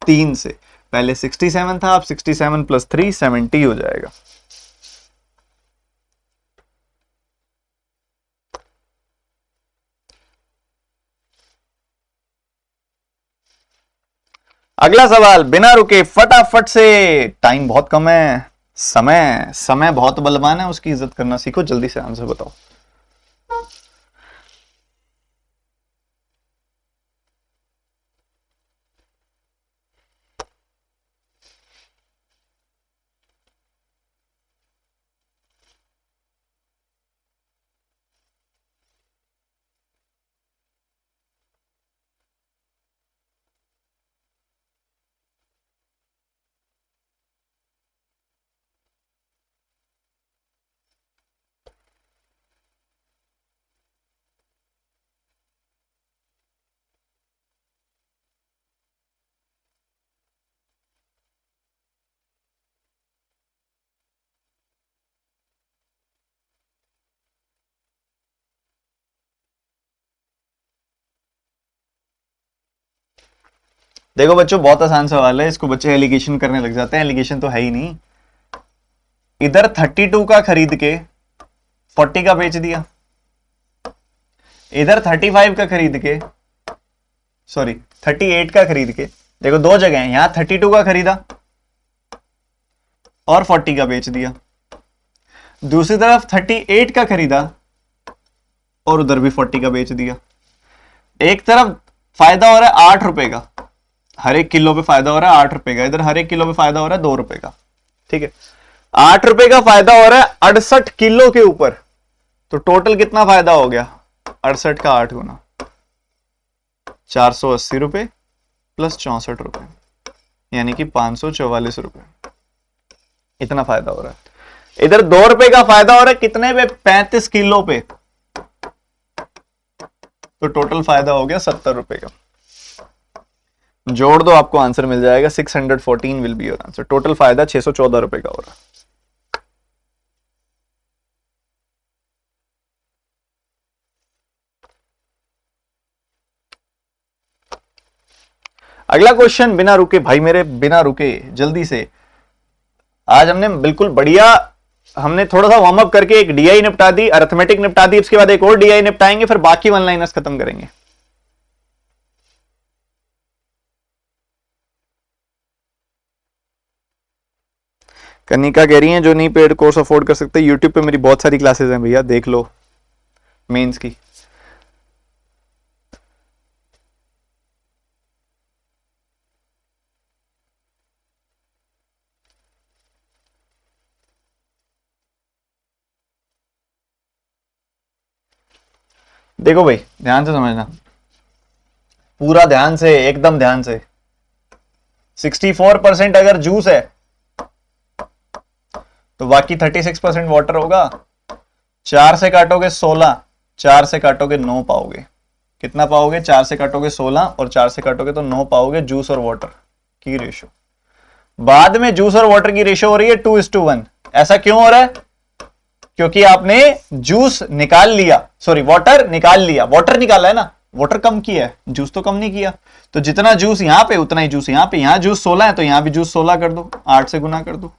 Speaker 1: 3 से। पहले 67 था, अब 67 प्लस 3 70 हो जाएगा। अगला सवाल बिना रुके फटाफट से, टाइम बहुत कम है, समय बहुत बलवान है, उसकी इज्जत करना सीखो। जल्दी से आंसर बताओ। देखो बच्चों, बहुत आसान सवाल है, इसको बच्चे एलिगेशन करने लग जाते हैं। एलिगेशन तो है ही नहीं। इधर 32 का खरीद के 40 का बेच दिया, इधर 35 का खरीद के 38 का खरीद के, देखो दो जगह हैं, यहां 32 का खरीदा और 40 का बेच दिया। दूसरी तरफ 38 का खरीदा और उधर भी 40 का बेच दिया। एक तरफ फायदा हो रहा है 8 रुपए का, हर एक किलो पे फायदा हो रहा है 8 रुपए का, इधर हर एक किलो पे फायदा हो रहा है 2 रुपए का। ठीक है, 8 रुपए का फायदा हो रहा है 68 किलो के ऊपर, तो टोटल कितना फायदा हो गया? 68 का 8 गुना 480 रुपए प्लस 64 रुपए, यानी कि 544 रुपए, इतना फायदा हो रहा है। इधर 2 रुपए का फायदा हो रहा है कितने पे? 35 किलो पे, तो टोटल फायदा हो गया 70 रुपए का। जोड़ दो, आपको आंसर मिल जाएगा 614 will be your answer. Total फायदा 614 रुपए का हो रहा है। अगला क्वेश्चन बिना रुके, भाई मेरे बिना रुके जल्दी से। आज हमने बिल्कुल बढ़िया, हमने थोड़ा सा वार्म अप करके एक डीआई निपटा दी, अरिथमेटिक निपटा दी, उसके बाद एक और डीआई निपटाएंगे, फिर बाकी वन लाइनर्स खत्म करेंगे। कनिका कह रही हैं जो नहीं पेड कोर्स अफोर्ड कर सकते, यूट्यूब पे मेरी बहुत सारी क्लासेस हैं भैया, देख लो मेंस की। देखो भाई ध्यान से समझना, पूरा ध्यान से, एकदम ध्यान से। 64% अगर जूस है तो बाकी 36% वाटर होगा। 4 से काटोगे 16, 4 से काटोगे 9 पाओगे। कितना पाओगे? 4 से काटोगे 16 और 4 से काटोगे तो 9 पाओगे जूस और वाटर की रेशो। बाद में जूस और वाटर की रेशो हो रही है 2:1। ऐसा क्यों हो रहा है? क्योंकि आपने जूस निकाल लिया, सॉरी वाटर निकाल लिया, वाटर निकाला है ना, वाटर कम किया है, जूस तो कम नहीं किया। तो जितना जूस यहाँ पे उतना ही जूस यहाँ पे। यहाँ जूस 16 है तो यहाँ भी जूस 16 कर दो, 8 से गुना कर दो।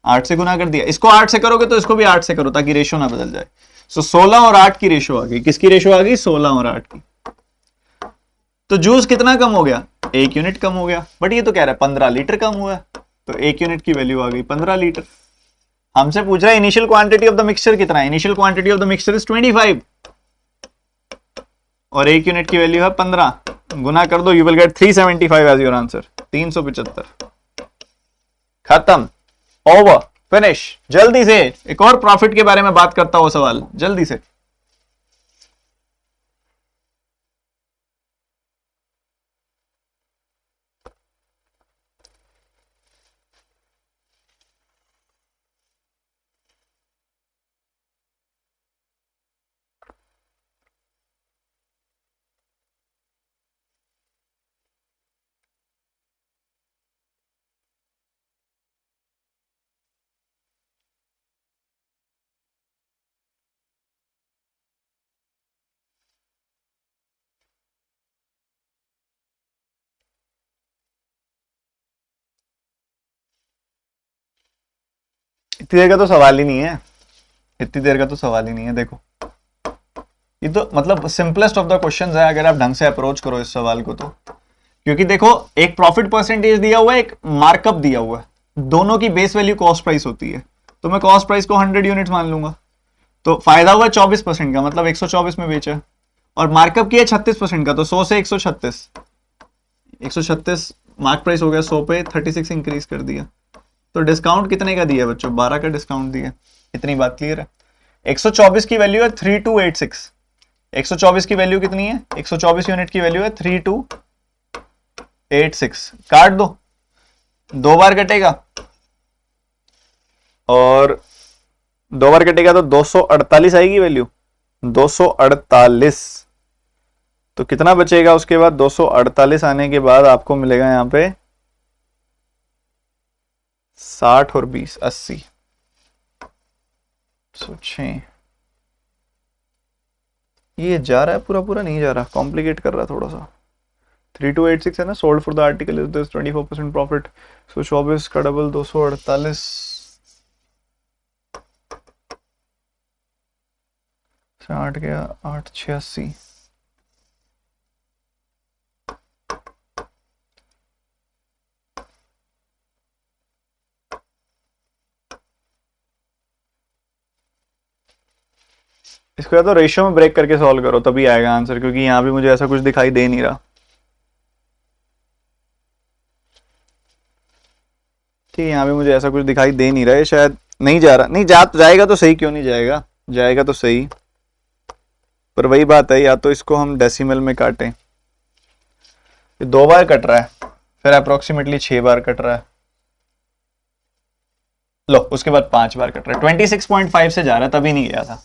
Speaker 1: 8 से गुना कर दिया, इसको 8 से करोगे तो इसको भी 8 से करो ताकि रेशो ना बदल जाए। सो 16 और 8 की रेशो आ गई। किसकी रेशो आ गई? 16 और 8 की। तो जूस कितना कम हो गया? 1 यूनिट कम हो गया। बट ये तो कह रहा है 15 लीटर कम हुआ है, तो 1 यूनिट की वैल्यू आ गई 15 लीटर। हमसे पूछ रहा है initial quantity of the mixture कितना है। Initial quantity of the mixture is 25 और 1 यूनिट की वैल्यू है 15। गुना कर दो, you will get 375 as your answer. 375। खत्म, ओवर, फिनिश। जल्दी से एक और प्रॉफिट के बारे में बात करता हूं सवाल, जल्दी से। इतनी देर का तो सवाल ही नहीं है, इतनी देर का तो सवाल ही नहीं है। देखो ये तो मतलब सिंपलेस्ट ऑफ द क्वेश्चंस है अगर आप ढंग से अप्रोच करो इस सवाल को तो। क्योंकि देखो एक प्रॉफिट परसेंटेज दिया हुआ है, एक मार्कअप दिया हुआ है, दोनों की बेस वैल्यू कॉस्ट प्राइस होती है। तो मैं कॉस्ट प्राइस को 100 यूनिट्स मान लूंगा। तो फायदा हुआ 24% का, मतलब 124 में बेचा। और मार्कअप किया 36% का, तो 100 से 136, 136 मार्क प्राइस हो गया। 100 पे 36 इंक्रीज कर दिया। तो डिस्काउंट कितने का दिया बच्चों? 12 का डिस्काउंट दिया। इतनी बात क्लियर है। 124 की वैल्यू है 3286। 124 की वैल्यू कितनी है? 124 यूनिट की वैल्यू है 3286। काट दो, 2 बार कटेगा और 2 बार कटेगा तो 248 आएगी वैल्यू। 248। तो कितना बचेगा उसके बाद? 248 आने के बाद आपको मिलेगा यहां पे 60 और 20 80। सोचें, ये जा रहा है पूरा पूरा? नहीं जा रहा, कॉम्प्लिकेट कर रहा है थोड़ा सा। 3286 है ना, sold for the article is this 24% profit. So 24 का डबल 248, 8 गया 886। इसको या तो रेशियो में ब्रेक करके सॉल्व करो तभी आएगा आंसर, क्योंकि यहां भी मुझे ऐसा कुछ दिखाई दे नहीं रहा। ठीक है, यहाँ भी मुझे ऐसा कुछ दिखाई दे नहीं रहा है, शायद नहीं जा रहा। नहीं जा तो जाएगा तो सही, क्यों नहीं जाएगा? जाएगा तो सही। पर वही बात है, या तो इसको हम डेसिमल में काटें। ये 2 बार कट रहा है, फिर अप्रोक्सीमेटली 6 बार कट रहा है। लो उसके बाद 5 बार कट रहा है। 26.5 से जा रहा है तभी नहीं गया था।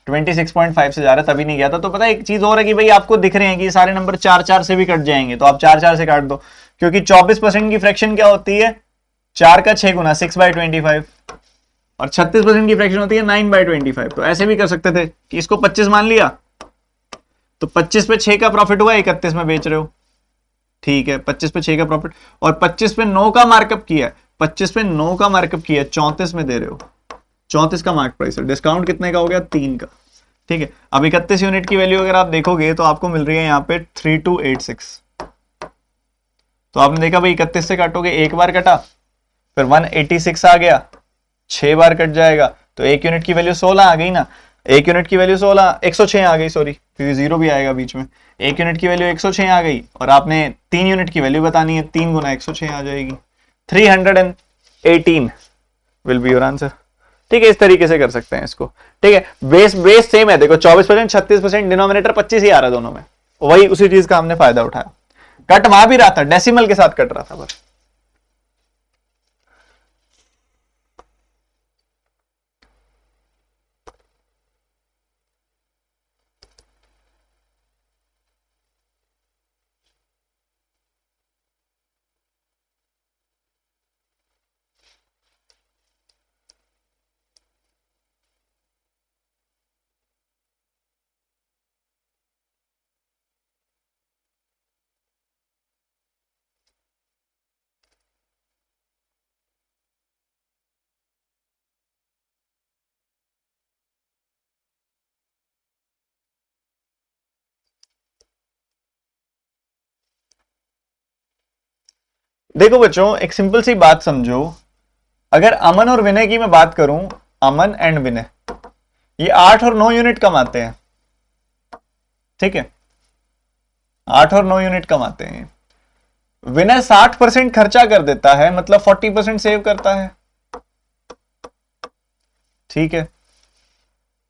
Speaker 1: 26.5 से जा रहा है तभी नहीं गया था। तो पता है एक चीज और है कि भाई आपको दिख रहे हैं कि सारे नंबर 4-4 से भी कट जाएंगे, तो आप 4-4 से काट दो। क्योंकि 24% की फ्रैक्शन क्या होती है? 4 का 6 गुना 6/25। और 36% की फ्रैक्शन होती है 9/25। तो ऐसे भी कर सकते थे कि इसको 25 मान लिया, तो 25 पे 6 का प्रॉफिट हुआ, 31 में बेच रहे हो। ठीक है, 25 पे 6 का प्रॉफिट, और 25 पे 9 का मार्कअप किया है। 25 पे 9 का मार्कअप किया है, 34 में दे रहे हो। 34 का मार्क प्राइस है। डिस्काउंट कितने का हो गया? 3 का। ठीक है, अब 31 यूनिट की वैल्यू अगर आप देखोगे तो आपको मिल रही है यहाँ पे 3286। तो आपने देखा भाई 31 से काटोगे, 1 बार कटा, फिर 186 आ गया, 6 बार कट जाएगा, तो 1 यूनिट की वैल्यू 16 आ गई ना। 1 यूनिट की वैल्यू 16, 106 आ गई, सॉरी क्योंकि जीरो भी आएगा बीच में। 1 यूनिट की वैल्यू 106 आ गई, और आपने 3 यूनिट की वैल्यू बतानी है, 3 गुना 106 आ जाएगी। 318 विल बी योर आंसर। ठीक है, इस तरीके से कर सकते हैं इसको। ठीक है, बेस बेस सेम है। देखो 24%, 36%, डिनोमिनेटर 25 ही आ रहा है दोनों में। वही उसी चीज का हमने फायदा उठाया। कट वहां भी रहा था, डेसिमल के साथ कट रहा था बस। देखो बच्चों, एक सिंपल सी बात समझो, अगर अमन और विनय की मैं बात करूं, अमन एंड विनय ये 8 और 9 यूनिट कमाते हैं, ठीक है, 8 और 9 यूनिट कमाते हैं। विनय 60% खर्चा कर देता है, मतलब 40% सेव करता है, ठीक है।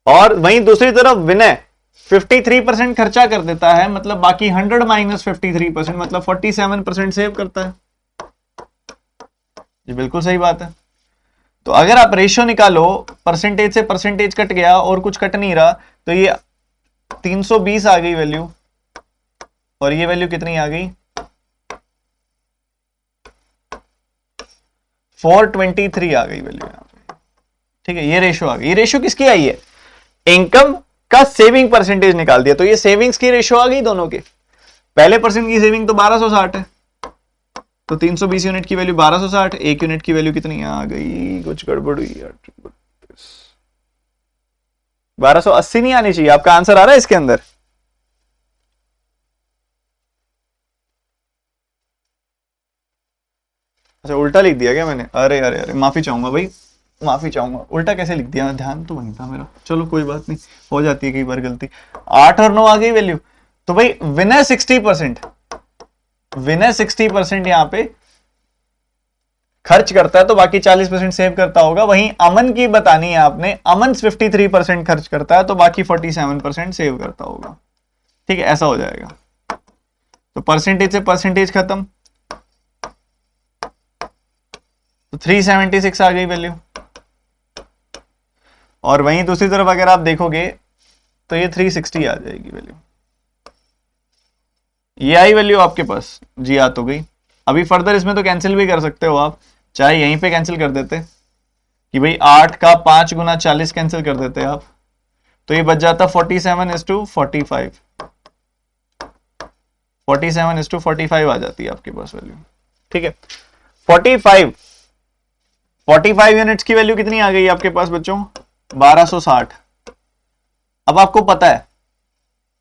Speaker 1: और वहीं दूसरी तरफ विनय 53% खर्चा कर देता है, मतलब बाकी 100 माइनस 53%, मतलब 47% सेव करता है। ये बिल्कुल सही बात है। तो अगर आप रेशियो निकालो, परसेंटेज से परसेंटेज कट गया और कुछ कट नहीं रहा, तो ये 320 आ गई वैल्यू, और ये वैल्यू कितनी आ गई, 423 आ गई वैल्यू यहां पे, ठीक है। ये रेशियो आ गई। ये रेशियो किसकी आई है, इनकम का सेविंग परसेंटेज निकाल दिया, तो ये सेविंग्स की रेशियो आ गई दोनों के। पहले पर्सन की सेविंग तो 1260 है, तो 320 यूनिट की वैल्यू 1260, एक यूनिट की वैल्यू कितनी आ गई, कुछ गड़बड़ हुई यार, 1280 नहीं आनी चाहिए। आपका आंसर आ रहा है इसके अंदर, अच्छा उल्टा लिख दिया क्या मैंने, अरे अरे अरे, माफी चाहूंगा भाई, माफी चाहूंगा, उल्टा कैसे लिख दिया, ध्यान तो वहीं था मेरा, चलो कोई बात नहीं, हो जाती है कई बार गलती। 8 और 9 आ गई वैल्यू, तो भाई विनय 60%, विनय 60% यहां पे खर्च करता है, तो बाकी 40% सेव करता होगा। वहीं अमन की बतानी है आपने, अमन 53% खर्च करता है, तो बाकी 47% सेव करता होगा, ठीक है, ऐसा हो जाएगा। तो परसेंटेज से परसेंटेज खत्म, तो 376 आ गई वैल्यू। और वहीं दूसरी तरफ अगर आप देखोगे तो ये 360 आ जाएगी वैल्यू। ये आई वैल्यू आपके पास, जी आ तो गई। अभी फर्दर इसमें तो कैंसिल भी कर सकते हो आप, चाहे यहीं पे कैंसिल कर देते कि भाई 8 का 5 गुना 40 कैंसिल कर देते आप, तो ये बच जाता 47:45, 47:45 आ जाती है आपके पास वैल्यू, ठीक है। 45 45 यूनिट्स की वैल्यू कितनी आ गई आपके पास बच्चों, 1260। अब आपको पता है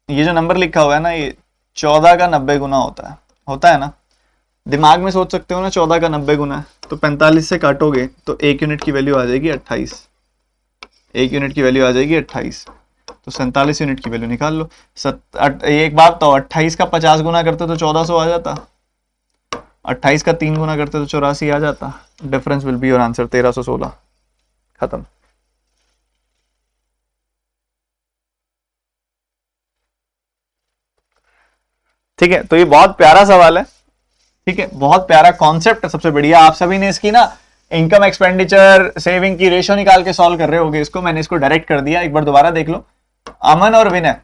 Speaker 1: ये जो नंबर लिखा हुआ है ना, ये 14 का 90 गुना होता है ना, दिमाग में सोच सकते हो ना, 14 का 90 गुना है, तो 45 से काटोगे तो एक यूनिट की वैल्यू आ जाएगी 28, एक यूनिट की वैल्यू आ जाएगी 28, तो 47 यूनिट की वैल्यू निकाल लो। एक बात तो 28 का 50 गुना करते तो 1400 आ जाता, 28 का 3 गुना करते तो 84 आ जाता, difference will be your answer 1316, खत्म। ठीक है, तो ये बहुत प्यारा सवाल है, ठीक है, बहुत प्यारा कॉन्सेप्ट है, सबसे बढ़िया। आप सभी ने इसकी ना इनकम एक्सपेंडिचर सेविंग की रेशियो निकाल के सॉल्व कर रहे होगे इसको, मैंने इसको डायरेक्ट कर दिया, एक बार दोबारा देख लो। अमन और विनय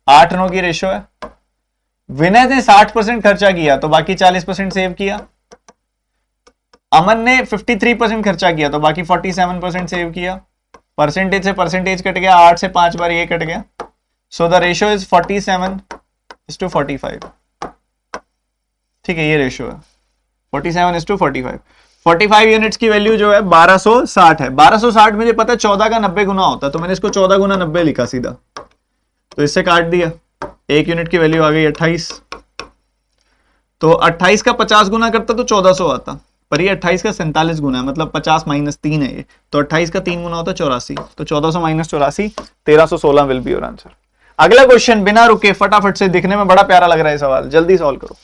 Speaker 1: 8-9 की रेशियो है, विनय ने 60% खर्चा किया तो बाकी 40% सेव किया, अमन ने 53% खर्चा किया तो बाकी 47% सेव किया, परसेंटेज से परसेंटेज कट गया, 8 से 5 बार ये कट गया, सो द रेशियो इज 47:45, ठीक है, ये रेशियो है 47:45। 45 यूनिट्स की वैल्यू जो है 1260 है, 1260 मुझे पता है 14 का 90 गुना होता है, तो मैंने इसको 14 गुना 90 लिखा सीधा, तो इससे काट दिया, एक यूनिट की वैल्यू आ गई 28, तो 28 का 50 गुना करता तो 1400 आता, पर ये 28 का 47 गुना है, मतलब 50 माइनस 3 है ये, तो 28 का 3 गुना होता है 84, तो 1400 minus 84, 1316 will be your answer. अगला क्वेश्चन बिना रुके फटाफट से, दिखने में बड़ा प्यारा लग रहा है सवाल, जल्दी सॉल्व करो।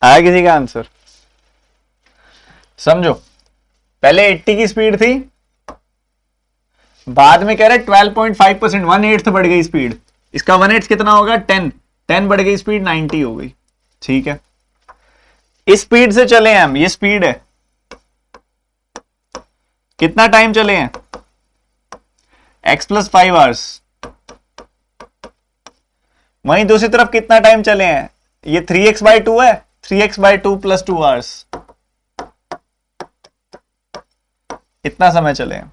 Speaker 1: आया किसी का आंसर? समझो, पहले 80 की स्पीड थी, बाद में कह रहे 12.5%, 1/8 बढ़ गई स्पीड। इसका 1/8 कितना होगा? 10। 10 बढ़ गई स्पीड, 90 हो गई। ठीक है, इस स्पीड से चले हैं हम, ये स्पीड है, कितना टाइम चले हैं? x+5 hours. वहीं दूसरी तरफ कितना टाइम चले हैं? ये 3x/2 है, 3x/2 + 2 आवर्स, इतना समय चले हैं।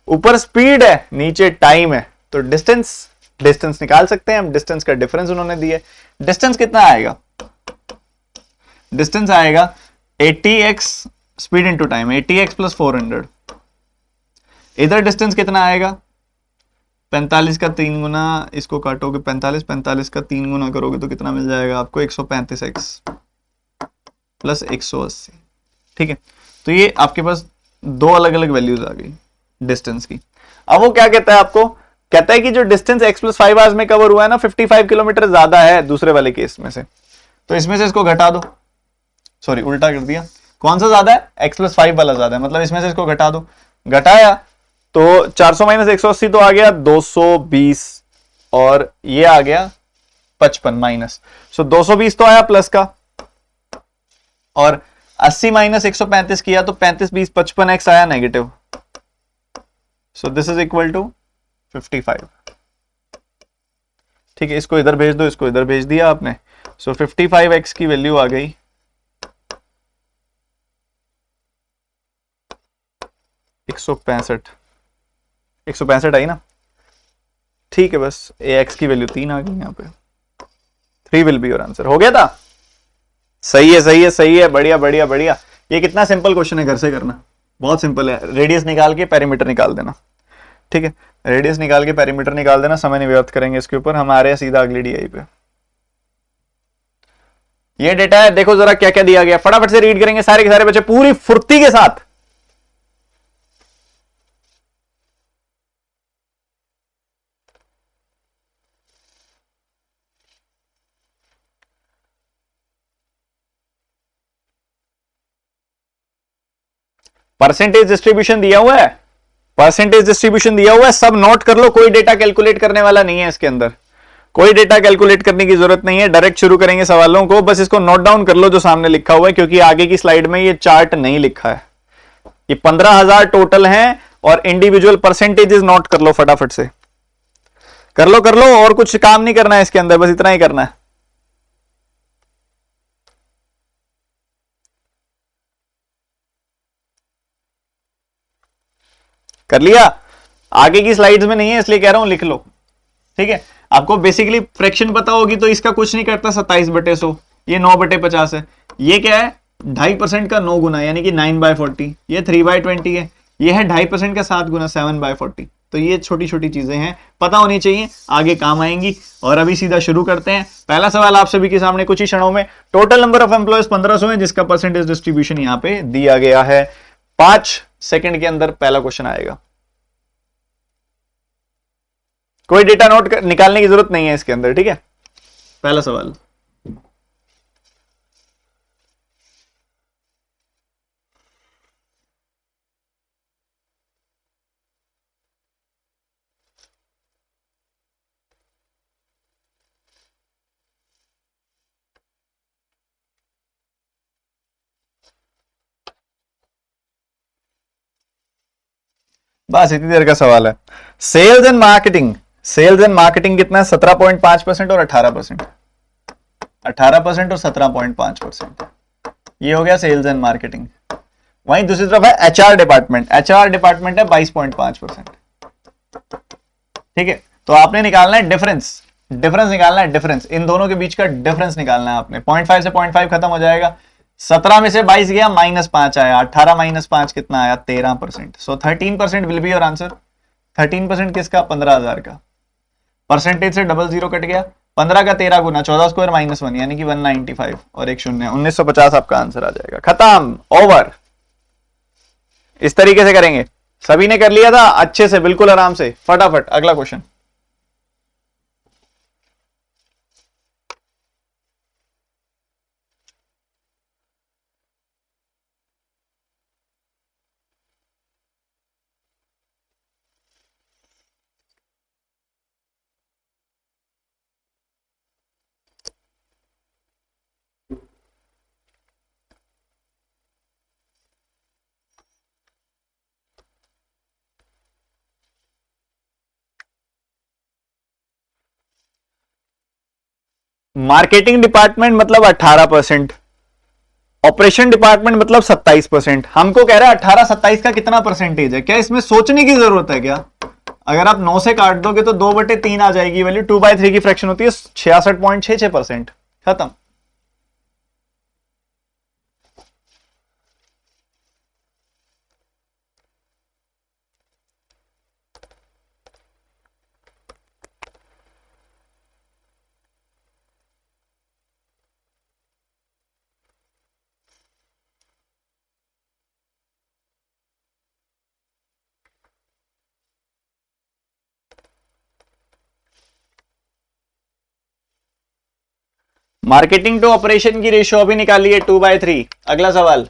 Speaker 1: ऊपर स्पीड है, नीचे टाइम है, तो डिस्टेंस निकाल सकते हैं हम। डिस्टेंस का डिफरेंस उन्होंने दिया है। डिस्टेंस कितना आएगा? डिस्टेंस आएगा 80x speed into time, 80x + 400। इधर डिस्टेंस कितना आएगा? 45 का 3 गुना, इसको काटोगे 45 का 3 गुना करोगे तो कितना मिल जाएगा आपको? 135x + 180। ठीक है, तो ये आपके पास दो अलग अलग वैल्यूज आ गई डिस्टेंस की। अब वो क्या कहता है आपको? कहता है कि जो डिस्टेंस x+5 आवर्स में कवर हुआ है ना, 55 किलोमीटर ज्यादा है दूसरे वाले केस में से, तो इसमें से इसको घटा दो। सॉरी, उल्टा कर दिया। कौन सा ज्यादा है? x+5 वाला ज्यादा है, मतलब इसमें से इसको घटा दो। घटाया तो 400 - 180 तो आ गया 220, और ये आ गया 55 माइनस। सो 220 तो आया प्लस का, और 80 - 135 किया तो 35 20 55x आया negative. So this is equal to 55। ठीक है, इसको इधर भेज दो, इसको इधर भेज दिया आपने। सो 55x की वैल्यू आ गई 165। 165 आई ना? ठीक है, बस ax की वैल्यू 3 आ गई यहाँ पे। 3 विल बी योर आंसर। हो गया था? सही है, सही है, सही है, बढ़िया बढ़िया बढ़िया। ये कितना सिंपल क्वेश्चन है, घर से करना बहुत सिंपल है। रेडियस निकाल के पेरीमीटर निकाल देना। ठीक है, रेडियस निकाल के पेरीमीटर निकाल देना, समय नहीं व्यर्थ करेंगे इसके ऊपर। हम आ रहे हैं सीधा अगली डीआई पे। ये डेटा है, देखो जरा क्या क्या दिया गया, फटाफट से रीड करेंगे सारे के सारे बच्चे पूरी फुर्ती के साथ। परसेंटेज डिस्ट्रीब्यूशन दिया हुआ है, परसेंटेज डिस्ट्रीब्यूशन दिया हुआ है, सब नोट कर लो। कोई डेटा कैलकुलेट करने वाला नहीं है इसके अंदर, कोई डेटा कैलकुलेट करने की जरूरत नहीं है। डायरेक्ट शुरू करेंगे सवालों को, बस इसको नोट डाउन कर लो जो सामने लिखा हुआ है, क्योंकि आगे की स्लाइड में ये चार्ट नहीं लिखा है। ये 15,000 टोटल हैं, और इंडिविजुअल परसेंटेजेस नोट कर लो, फटाफट से कर लो कर लो, और कुछ काम नहीं करना है इसके अंदर, बस इतना ही करना है। कर लिया? आगे की स्लाइड्स में नहीं है इसलिए कह रहा हूं लिख लो। ठीक है, आपको बेसिकली फ्रैक्शन पता होगी तो इसका कुछ नहीं करता 27/100, ये 9/50 है। ये क्या है? 2.5% का 9 गुना, यानी कि 9/40। ये 3/20 है। ये है 2.5% का 7 गुना, 7/40। तो ये छोटी छोटी चीजें हैं, पता होनी चाहिए, आगे काम आएंगी। और अभी सीधा शुरू करते हैं। पहला सवाल आप सभी के सामने कुछ ही क्षणों में। टोटल नंबर ऑफ एम्प्लॉयज 1500 है, जिसका परसेंटेज डिस्ट्रीब्यूशन यहां पे दिया गया है। 5 सेकंड के अंदर पहला क्वेश्चन आएगा। कोई डेटा नोट निकालने की जरूरत नहीं है इसके अंदर। ठीक है, पहला सवाल। बस इतनी देर का सवाल है। Sales and marketing, sales and marketing कितना है? 17.5% और 18%। 18% और 17.5%, ये हो गया सेल्स एंड मार्केटिंग। वहीं दूसरी तरफ है एचआर डिपार्टमेंट, एचआर डिपार्टमेंट है 22.5%। ठीक है, तो आपने निकालना है डिफरेंस, डिफरेंस निकालना है, डिफरेंस इन दोनों के बीच का डिफरेंस निकालना है आपने। 0.5 से 0.5 खत्म हो जाएगा। 17 में से 22 गया, -5 आया। 18 - 5 कितना आया? 13%। सो 13% विल बी योर आंसर। 13% किसका? 15,000 का। परसेंटेज से 00 कट गया, 15 का 13 गुना, 14 स्क्वायर -1, यानी कि 195, और एक शून्य, 1950 आपका आंसर आ जाएगा। खत्म, ओवर। इस तरीके से करेंगे। सभी ने कर लिया था अच्छे से, बिल्कुल आराम से, फटाफट अगला क्वेश्चन। मार्केटिंग डिपार्टमेंट मतलब 18%, ऑपरेशन डिपार्टमेंट मतलब 27%। हमको कह रहा है 18-27 का कितना परसेंटेज है, क्या इसमें सोचने की जरूरत है क्या? अगर आप 9 से काट दोगे तो 2/3 आ जाएगी वैल्यू, 2/3 की फ्रैक्शन होती है 66.66%। खत्म। मार्केटिंग टू ऑपरेशन की रेशियो अभी निकालिए 2/3। अगला सवाल।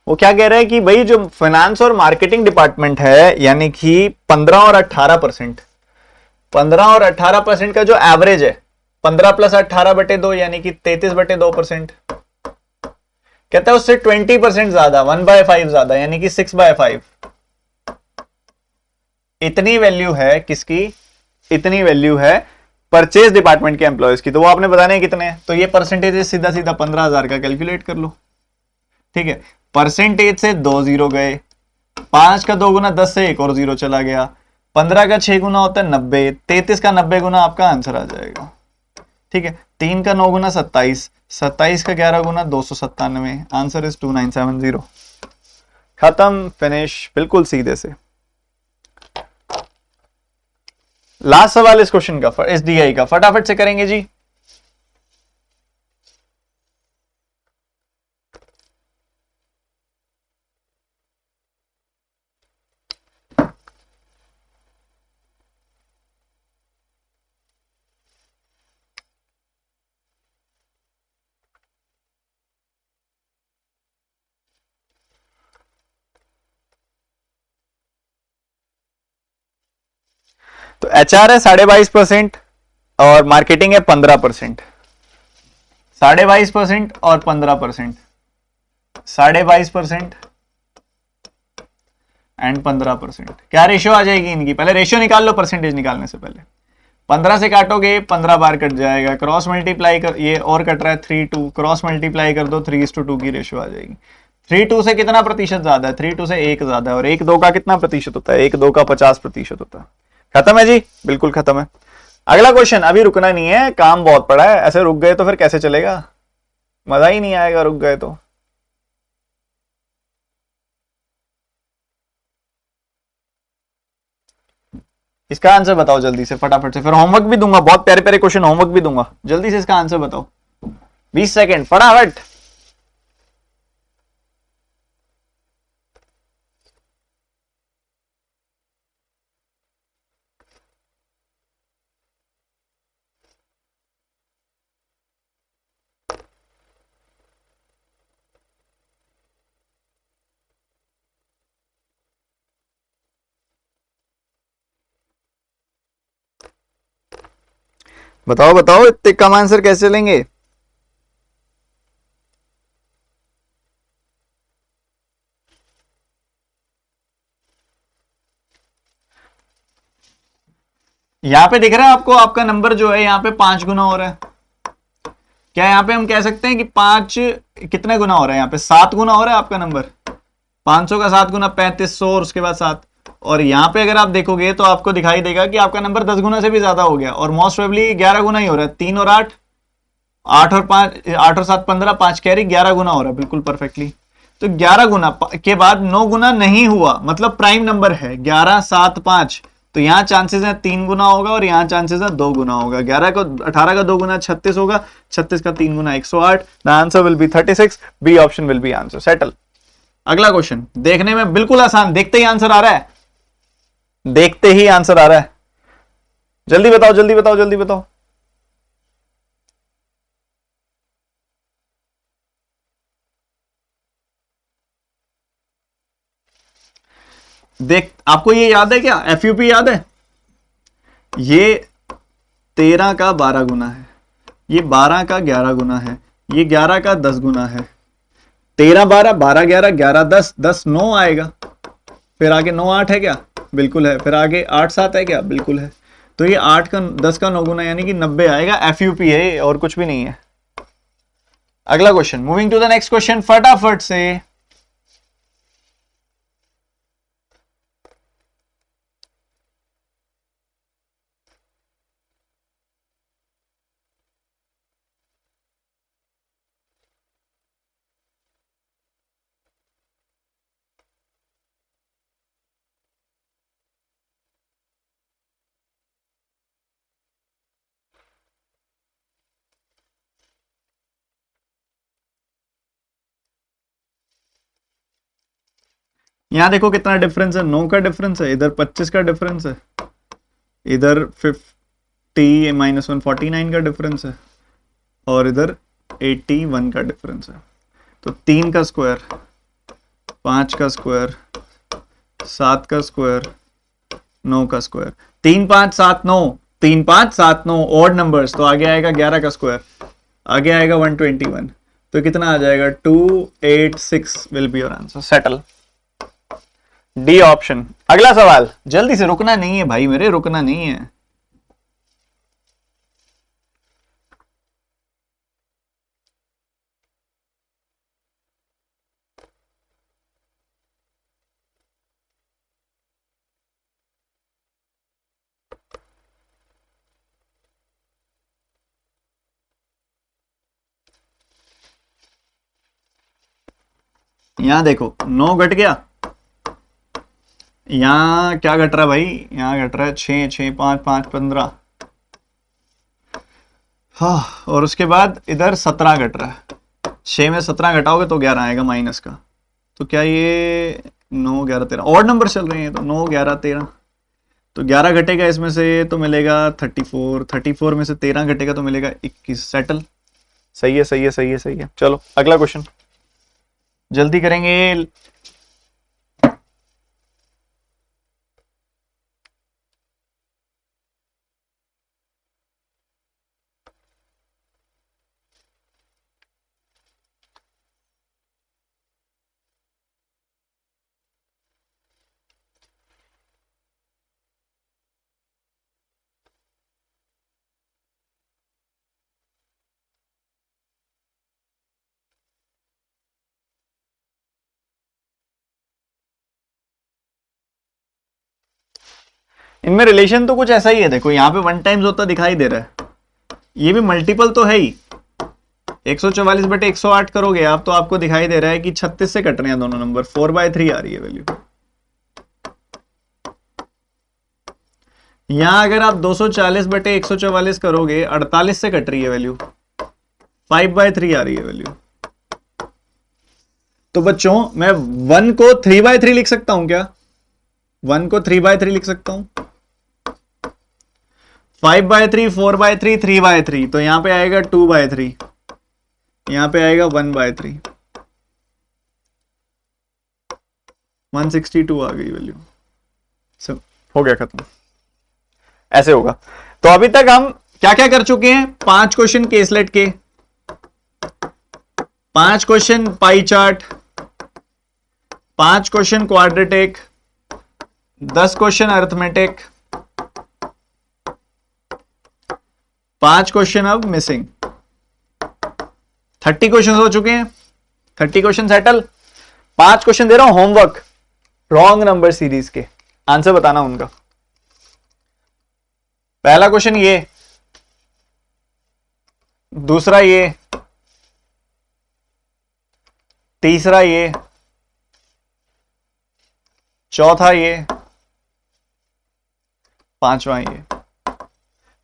Speaker 1: वो क्या कह रहा है कि भाई जो फाइनेंस और मार्केटिंग डिपार्टमेंट है, यानी कि 15 और 18%, 15 और 18% का जो एवरेज है 15+18/2 यानी कि 33/2%। कहता है उससे 20% ज्यादा, 1/5 ज्यादा, यानी कि 6/5। इतनी वैल्यू है किसकी? इतनी वैल्यू है परचेज डिपार्टमेंट के एम्प्लॉयज की। तो वो आपने बताने कितने हैं, तो ये परसेंटेज सीधा सीधा 15,000 का कैलकुलेट कर लो। ठीक है, परसेंटेज से 2 जीरो गए, 5 का 2 गुना 10 से एक और जीरो चला गया, 15 का 6 गुना होता है 90, 33 का 90 गुना आपका आंसर आ जाएगा। ठीक है, 3 का 9 गुना 27, 27 का 11 गुना 297, आंसर इज 2970। खत्म, फिनिश, बिल्कुल सीधे से। लास्ट सवाल इस क्वेश्चन का, एसडीआई का, फटाफट से करेंगे जी। तो एचआर है 22.5% और मार्केटिंग है 15%। 22.5% और 15%, 22.5% एंड 15%। क्या रेशियो आ जाएगी इनकी? पहले रेशियो निकाल लो परसेंटेज निकालने से पहले। 15 से काटोगे 15 बार कट जाएगा, क्रॉस मल्टीप्लाई कर, ये और कट रहा है 3-2, क्रॉस मल्टीप्लाई कर दो 3:2 की रेशियो आ जाएगी। 3:2 से कितना प्रतिशत ज्यादा है? 3:2 से 1 ज्यादा है, और 1:2 का कितना प्रतिशत होता है? 1:2 का 50% होता है। खत्म है जी, बिल्कुल खत्म है। अगला क्वेश्चन, अभी रुकना नहीं है, काम बहुत पड़ा है, ऐसे रुक गए तो फिर कैसे चलेगा, मजा ही नहीं आएगा रुक गए तो। इसका आंसर बताओ जल्दी से, फटाफट से, फिर होमवर्क भी दूंगा, बहुत प्यारे प्यारे क्वेश्चन होमवर्क भी दूंगा, जल्दी से इसका आंसर बताओ, 20 सेकेंड फटाफट। बताओ बताओ, इतने कम आंसर कैसे लेंगे? यहां पे दिख रहा है आपको, आपका नंबर जो है यहाँ पे 5 गुना हो रहा है। क्या यहाँ पे हम कह सकते हैं कि 5 कितने गुना हो रहा है? यहाँ पे 7 गुना हो रहा है आपका नंबर। 500 का 7 गुना 3500 और उसके बाद 7। और यहाँ पे अगर आप देखोगे तो आपको दिखाई देगा कि आपका नंबर 10 गुना से भी ज्यादा हो गया, और मोस्ट प्रोबेबली 11 गुना ही हो रहा है। 3 और 8, 8 और 5, 8 और 7 15, 5 कैरी 11 गुना हो रहा है, बिल्कुल परफेक्टली। तो 11 गुना के बाद 9 गुना नहीं हुआ, मतलब प्राइम नंबर है 11 7 5। तो यहाँ चांसेस है 3 गुना होगा, और यहाँ चांसेस है 2 गुना होगा। 11 को 18 का 2 गुना 36 होगा, 36 का 3 गुना 108। The answer will be 36, B option will be answer. Settle. अगला क्वेश्चन देखने में बिल्कुल आसान, देखते ही आंसर आ रहा है, देखते ही आंसर आ रहा है, जल्दी बताओ जल्दी बताओ जल्दी बताओ। देख आपको ये याद है क्या, FUP याद है, ये 13 का 12 गुना है, ये 12 का 11 गुना है, ये 11 का 10 गुना है। 13 12 12 11 11 10 10 9 आएगा। फिर आगे 9 8 है क्या, बिल्कुल है। फिर आगे 8 7 है क्या, बिल्कुल है। तो ये 8 का 10 का 9 गुना यानी कि 90 आएगा। FUP है और कुछ भी नहीं है। अगला question, moving to the next question फटाफट से। यहां देखो कितना डिफरेंस है, 9 का डिफरेंस है, इधर 25 का डिफरेंस है, इधर 50 माइनस 1 49 का डिफरेंस है, और इधर 81 का डिफरेंस है। तो 3 का स्क्वायर, 5 का स्क्वायर, 7 का स्क्वायर, 9 का स्क्वायर, 3 5 7 9, 3 5 7 9 ऑड नंबर्स, तो आगे आएगा 11 का स्क्वायर, आगे आएगा 121, तो कितना आ जाएगा 286 will be your answer. Settle, D option. अगला सवाल, जल्दी से, रुकना नहीं है भाई मेरे, रुकना नहीं है। यहां देखो 9 घट गया, यहां क्या घट रहा है भाई, यहां घट रहा है 6 6 5 5 15, हाँ, और उसके बाद इधर 17 घट रहा है। 6 में 17 घटाओगे तो 11 आएगा माइनस का। तो क्या ये 9 11 13 और नंबर चल रहे हैं, तो 9 11 13, तो 11 घटेगा इसमें से तो मिलेगा 34, 34 में से 13 घटेगा तो मिलेगा 21। सेटल, सही है सही है सही है सही है। चलो अगला क्वेश्चन जल्दी करेंगे। इनमें रिलेशन तो कुछ ऐसा ही है, देखो यहाँ पे 1 टाइम्स होता दिखाई दे रहा है, ये भी मल्टीपल तो है ही। 144 बटे 108 करोगे आप तो आपको दिखाई दे रहा है कि 36 से कट रहे हैं दोनों नंबर, 4/3 आ रही है वैल्यू। यहां अगर आप 240 बटे 144 करोगे 48 से कट रही है वैल्यू, 5/3 आ रही है वैल्यू। तो बच्चों मैं 1 को 3/3 लिख सकता हूं क्या, 1 को 3/3 लिख सकता हूं, 5/3 4/3 3/3, तो यहां पे आएगा 2/3, यहां पे आएगा 1/3, 162 आ गई वैल्यू। सब हो गया खत्म, ऐसे होगा। तो अभी तक हम क्या क्या कर चुके हैं, 5 क्वेश्चन केसलेट के, 5 question pie chart, 5 question quadratic, 10 question arithmetic, 5 question अब मिसिंग, 30 क्वेश्चन हो चुके हैं। 30 क्वेश्चन सेटल। 5 क्वेश्चन दे रहा हूं होमवर्क, रॉन्ग नंबर सीरीज के आंसर बताना उनका। पहला क्वेश्चन ये, दूसरा ये, तीसरा ये, चौथा ये, पांचवा ये।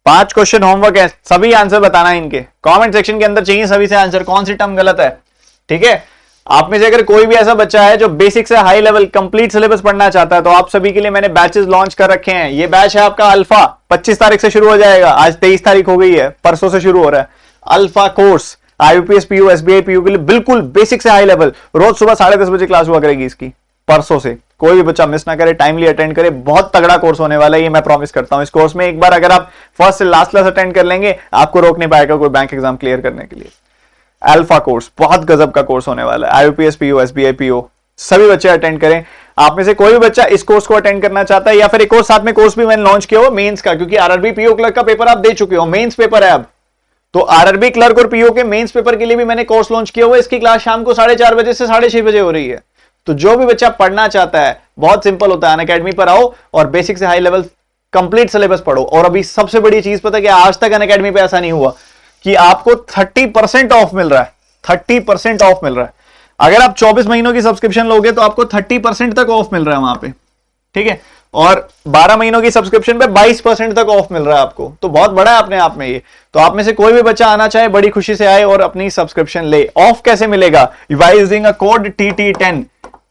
Speaker 1: 5 क्वेश्चन होमवर्क है, सभी आंसर बताना है इनके। कमेंट सेक्शन के अंदर चाहिए सभी से आंसर, कौन सी टर्म गलत है। ठीक है, आप में से अगर कोई भी ऐसा बच्चा है जो बेसिक से हाई लेवल कंप्लीट सिलेबस पढ़ना चाहता है तो आप सभी के लिए मैंने बैचेस लॉन्च कर रखे हैं। ये बैच है आपका अल्फा, 25 तारीख से शुरू हो जाएगा, आज 23 तारीख हो गई है, परसों से शुरू हो रहा है alpha course. IBPS PU SBI PU के लिए बिल्कुल बेसिक से हाई लेवल, रोज सुबह 10:30 बजे क्लास हुआ करेगी इसकी, परसों से कोई भी बच्चा मिस ना करे, टाइमली अटेंड करे, बहुत तगड़ा कोर्स होने वाला है ये मैं प्रॉमिस करता हूं। इस कोर्स में एक बार अगर आप फर्स्ट से लास्ट क्लास अटेंड कर लेंगे, आपको रोक नहीं पाएगा कोई बैंक एग्जाम क्लियर करने के लिए। अल्फा कोर्स बहुत गजब का कोर्स होने वाला है। आईयूपीएस पीओ, एसबीआई पीओ, सभी बच्चे अटेंड करें। आप में से कोई भी बच्चा इस कोर्स को अटेंड करना चाहता है, या फिर एक और साथ में कोर्स भी मैंने लॉन्च किया हो मेंस का, क्योंकि आरआरबी पीओ क्लर्क का पेपर आप दे चुके हो, मेंस पेपर है अब, तो आरआरबी क्लर्क और पीओ के मेंस पेपर के लिए भी मैंने कोर्स लॉन्च किया हुआ। इसकी क्लास शाम को 4:30 बजे से 6:30 बजे हो रही है। तो जो भी बच्चा पढ़ना चाहता है, बहुत सिंपल होता है, अनअकैडमी पर आओ और बेसिक से हाई लेवल कंप्लीट सिलेबस पढ़ो। और अभी सबसे बड़ी चीज पता है कि आज तक अनअकैडमी पे ऐसा नहीं हुआ कि आपको 30% ऑफ मिल रहा है, 30% ऑफ मिल रहा है। अगर आप 24 महीनों की सब्सक्रिप्शन लोगे तो आपको 30% तक ऑफ मिल रहा है वहां पे, ठीक है। और 12 महीनों की सब्सक्रिप्शन पे 22% तक ऑफ मिल रहा है आपको, तो बहुत बड़ा है अपने आप में ये। तो आप में से कोई भी बच्चा आना चाहे, बड़ी खुशी से आए और अपनी सब्सक्रिप्शन ले। ऑफ कैसे मिलेगा? By using a code TT10,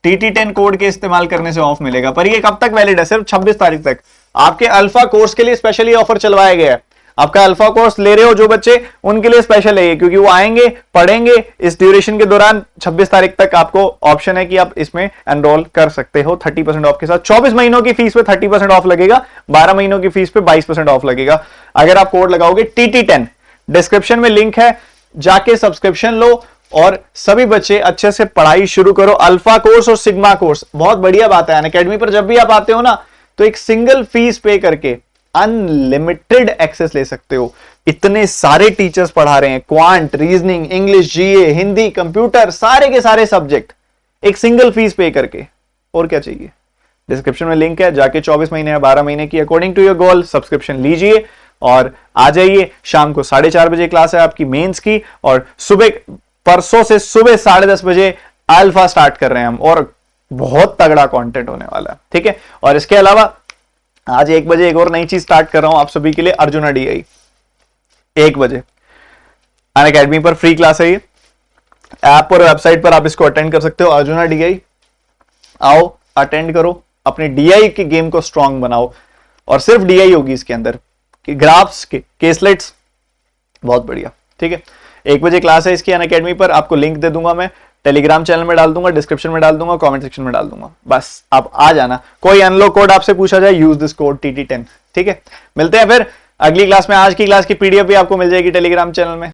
Speaker 1: TT10 code के इस्तेमाल करने से ऑफ मिलेगा। पर ये कब तक वैलिड है? सिर्फ 26 तारीख तक। आपके अल्फा कोर्स के लिए स्पेशली ऑफर चलवाया गया है। आपका अल्फा कोर्स ले रहे हो जो बच्चे, उनके लिए स्पेशल है ये, क्योंकि वो आएंगे, पढ़ेंगे इस ड्यूरेशन के दौरान। 26 तारीख तक आपको ऑप्शन है कि आप इसमें एनरोल कर सकते हो 30% ऑफ के साथ। 24 महीनों की फीस पे 30% ऑफ लगेगा, 12 महीनों की फीस पे 22% ऑफ लगेगा अगर आप कोड लगाओगे TT10। डिस्क्रिप्शन में लिंक है, जाके सब्सक्रिप्शन लो और सभी बच्चे अच्छे से पढ़ाई शुरू करो। अल्फा कोर्स और सिग्मा कोर्स बहुत बढ़िया बात है। अनअकैडमी पर जब भी आप आते हो ना, तो एक सिंगल फीस पे करके अनलिमिटेड एक्सेस ले सकते हो। इतने सारे टीचर्स पढ़ा रहे हैं, क्वांट, रीजनिंग, इंग्लिश, जीए, हिंदी, कंप्यूटर, सारे के सारे सब्जेक्ट एक सिंगल फीस पे करके। और क्या चाहिए? डिस्क्रिप्शन में लिंक है, जाके 24 महीने या 12 महीने की according to your goal subscription लीजिए और आ जाइए। शाम को 4:30 बजे क्लास है आपकी मेंस की, और सुबह परसों से सुबह 10:30 बजे अल्फा स्टार्ट कर रहे हैं हम, और बहुत तगड़ा कंटेंट होने वाला है, ठीक है। और इसके अलावा आज 1 बजे एक और नई चीज स्टार्ट कर रहा हूं आप सभी के लिए, अर्जुना डीआई 1 बजे अनअकैडमी पर फ्री क्लास है ये। ऐप और वेबसाइट पर आप इसको अटेंड कर सकते हो। अर्जुना डीआई आओ, अटेंड करो, अपने डीआई के गेम को स्ट्रांग बनाओ। और सिर्फ डीआई होगी इसके अंदर, कि ग्राफ्स के केसलेट्स, बहुत बढ़िया, ठीक है। 1 बजे क्लास है इसकी अनअकैडमी पर। आपको लिंक दे दूंगा मैं, टेलीग्राम चैनल में डाल दूंगा, डिस्क्रिप्शन में डाल दूंगा, कमेंट सेक्शन में डाल दूंगा। बस आप आ जाना। कोई अनलॉक कोड आपसे पूछा जाए, यूज दिस कोड TT10, ठीक है। मिलते हैं फिर अगली क्लास में। आज की क्लास की PDF भी आपको मिल जाएगी टेलीग्राम चैनल में।